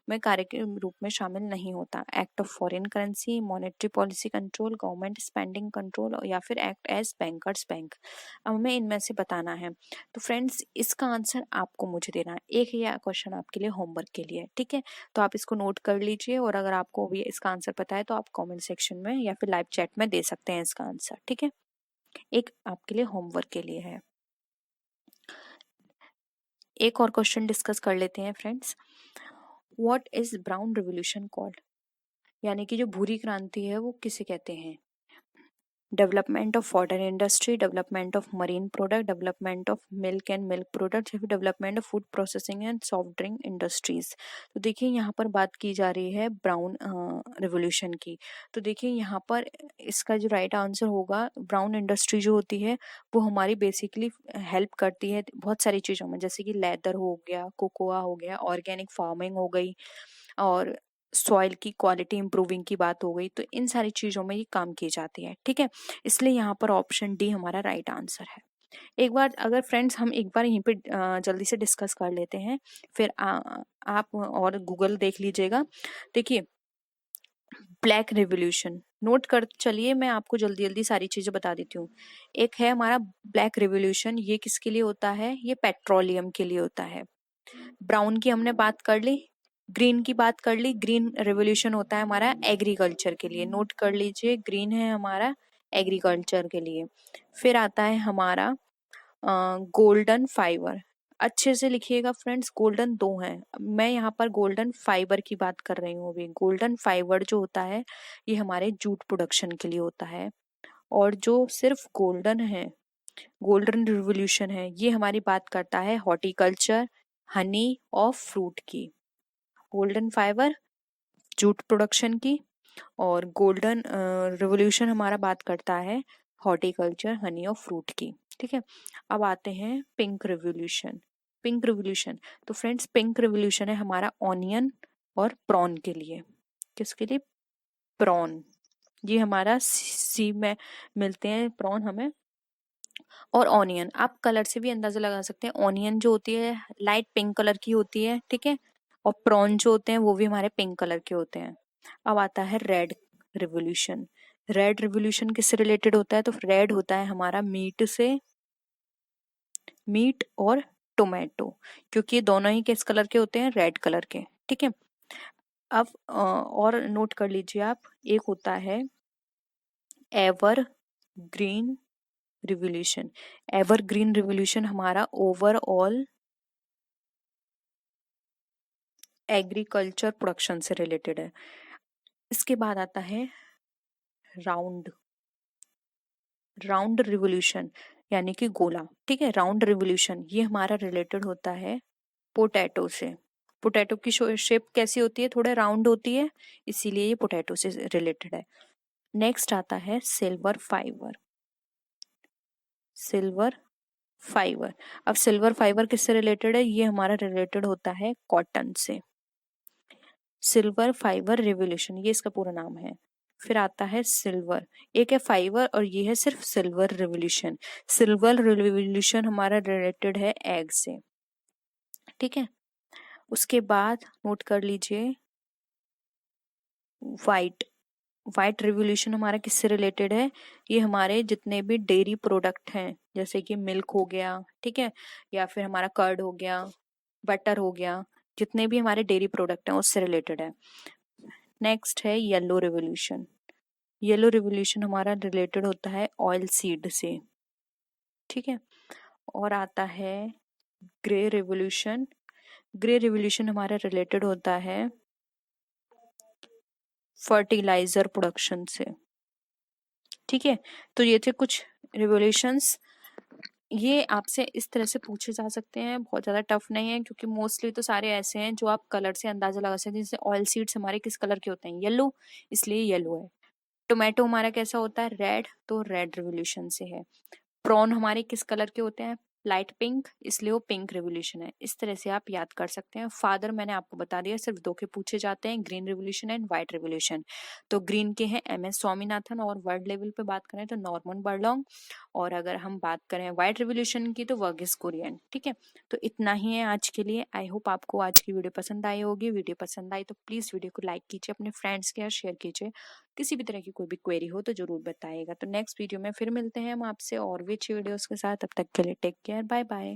Speaker 1: में कार्य के रूप में शामिल नहीं होता? Act of foreign currency, monetary policy control, government spending control, या फिर एक्ट एज बैंकर्स बैंक। अब हमें इनमें से बताना है। तो फ्रेंड्स, इसका आंसर आपको मुझे देना है। एक ये क्वेश्चन आपके लिए होमवर्क के लिए, ठीक है? तो आप इसको नोट कर लीजिए, और अगर आपको भी इसका आंसर पता है तो आप कमेंट सेक्शन में या फिर लाइव चैट में दे सकते हैं इसका आंसर। ठीक है, एक आपके लिए होमवर्क के लिए है। एक और क्वेश्चन डिस्कस कर लेते हैं friends. What is brown revolution called, यानी कि जो भूरी क्रांति है वो किसे कहते हैं? Development of water industry, development of marine product, development of milk and milk product, या फिर development of food processing and soft drink industries. तो देखिए, यहाँ पर बात की जा रही है ब्राउन रिवोल्यूशन की। तो देखिए यहाँ पर इसका जो राइट आंसर होगा, ब्राउन इंडस्ट्री जो होती है वो हमारी बेसिकली हेल्प करती है बहुत सारी चीज़ों में, जैसे कि लेदर हो गया, कोकोआ हो गया, ऑर्गेनिक फार्मिंग हो गई, और सॉइल की क्वालिटी इंप्रूविंग की बात हो गई। तो इन सारी चीज़ों में ये काम की जाती है। ठीक है, इसलिए यहाँ पर ऑप्शन डी हमारा राइट आंसर है। एक बार अगर फ्रेंड्स हम एक बार यहीं पे जल्दी से डिस्कस कर लेते हैं, फिर आप और गूगल देख लीजिएगा। देखिए, ब्लैक रिवॉल्यूशन नोट कर चलिए, मैं आपको जल्दी जल्दी सारी चीजें बता देती हूँ। एक है हमारा ब्लैक रिवॉल्यूशन, ये किसके लिए होता है? ये पेट्रोलियम के लिए होता है। ब्राउन की हमने बात कर ली, ग्रीन की बात कर ली। ग्रीन रेवोल्यूशन होता है हमारा एग्रीकल्चर के लिए, नोट कर लीजिए, ग्रीन है हमारा एग्रीकल्चर के लिए। फिर आता है हमारा गोल्डन फाइबर। अच्छे से लिखिएगा फ्रेंड्स, गोल्डन दो हैं, मैं यहाँ पर गोल्डन फाइबर की बात कर रही हूँ। अभी गोल्डन फाइबर जो होता है ये हमारे जूट प्रोडक्शन के लिए होता है। और जो सिर्फ गोल्डन है, गोल्डन रिवोल्यूशन है, ये हमारी बात करता है हॉर्टिकल्चर, हनी और फ्रूट की। गोल्डन फाइबर जूट प्रोडक्शन की, और गोल्डन रिवोल्यूशन हमारा बात करता है हॉर्टिकल्चर, हनी और फ्रूट की। ठीक है, अब आते हैं पिंक रिवोल्यूशन। पिंक रिवोल्यूशन, तो फ्रेंड्स पिंक रिवोल्यूशन है हमारा ऑनियन और प्रॉन के लिए। किसके लिए? प्रॉन। ये हमारा सी में मिलते हैं प्रॉन हमें, और ऑनियन आप कलर से भी अंदाजा लगा सकते हैं। ऑनियन जो होती है लाइट पिंक कलर की होती है, ठीक है, और प्रॉन जो होते हैं वो भी हमारे पिंक कलर के होते हैं। अब आता है रेड रिवोल्यूशन। रेड रिवोल्यूशन किससे रिलेटेड होता है? तो रेड होता है हमारा मीट से, मीट और टोमेटो, क्योंकि ये दोनों ही किस कलर के होते हैं? रेड कलर के। ठीक है, अब और नोट कर लीजिए आप, एक होता है ever green revolution. Ever green revolution हमारा ओवरऑल एग्रीकल्चर प्रोडक्शन से रिलेटेड है। इसके बाद आता है राउंड राउंड रिवोल्यूशन यानी कि गोला। ठीक है, राउंड रिवोल्यूशन ये हमारा रिलेटेड होता है पोटैटो से। पोटैटो की शेप कैसी होती है, थोड़ा राउंड होती है, इसीलिए ये पोटैटो से रिलेटेड है। नेक्स्ट आता है सिल्वर फाइबर। सिल्वर फाइबर, अब सिल्वर फाइबर किससे रिलेटेड है, ये हमारा रिलेटेड होता है कॉटन से। सिल्वर फाइबर रिवोल्यूशन ये इसका पूरा नाम है। फिर आता है सिल्वर, एक है फाइबर और ये है सिर्फ सिल्वर रिवोल्यूशन। सिल्वर रिवोल्यूशन हमारा रिलेटेड है एग से। ठीक है, उसके बाद नोट कर लीजिए वाइट। वाइट रिवोल्यूशन हमारा किससे रिलेटेड है, ये हमारे जितने भी डेयरी प्रोडक्ट हैं जैसे कि मिल्क हो गया, ठीक है, या फिर हमारा कर्ड हो गया, बटर हो गया, जितने भी हमारे डेयरी प्रोडक्ट हैं उससे रिलेटेड है। नेक्स्ट है येलो रिवोल्यूशन। येलो रिवोल्यूशन हमारा रिलेटेड होता है ऑयल सीड से। ठीक है, और आता है ग्रे रिवोल्यूशन। ग्रे रिवोल्यूशन हमारा रिलेटेड होता है फर्टिलाइजर प्रोडक्शन से। ठीक है, तो ये थे कुछ रिवोल्यूशंस। ये आपसे इस तरह से पूछे जा सकते हैं, बहुत ज्यादा टफ नहीं है क्योंकि मोस्टली तो सारे ऐसे हैं जो आप कलर से अंदाजा लगा सकते हैं। जैसे ऑयल सीड्स हमारे किस कलर के होते हैं, येलो, इसलिए येलो है। टोमेटो हमारा कैसा होता है, रेड, तो रेड रिवोल्यूशन से है। प्रॉन हमारे किस कलर के होते हैं, लाइट पिंक, इसलिए वो पिंक रिवोल्यूशन है। इस तरह से आप याद कर सकते हैं। फादर मैंने आपको बता दिया, सिर्फ दो के पूछे जाते हैं, green revolution and white revolution. तो ग्रीन के हैं MS स्वामीनाथन, और वर्ल्ड लेवल पे बात करें तो नॉर्मन बर्लॉन्ग, और अगर हम बात करें व्हाइट रिवोल्यूशन की तो वर्गीस कुरियन। ठीक है, तो इतना ही है आज के लिए। आई होप आपको आज की वीडियो पसंद आई होगी। वीडियो पसंद आई तो प्लीज वीडियो को लाइक कीजिए, अपने फ्रेंड्स के साथ शेयर कीजिए। किसी भी तरह की कोई भी क्वेरी हो तो जरूर बताइएगा। तो नेक्स्ट वीडियो में फिर मिलते हैं हम आपसे और भी अच्छी वीडियोस के साथ। तब तक के लिए टेक केयर, बाय बाय।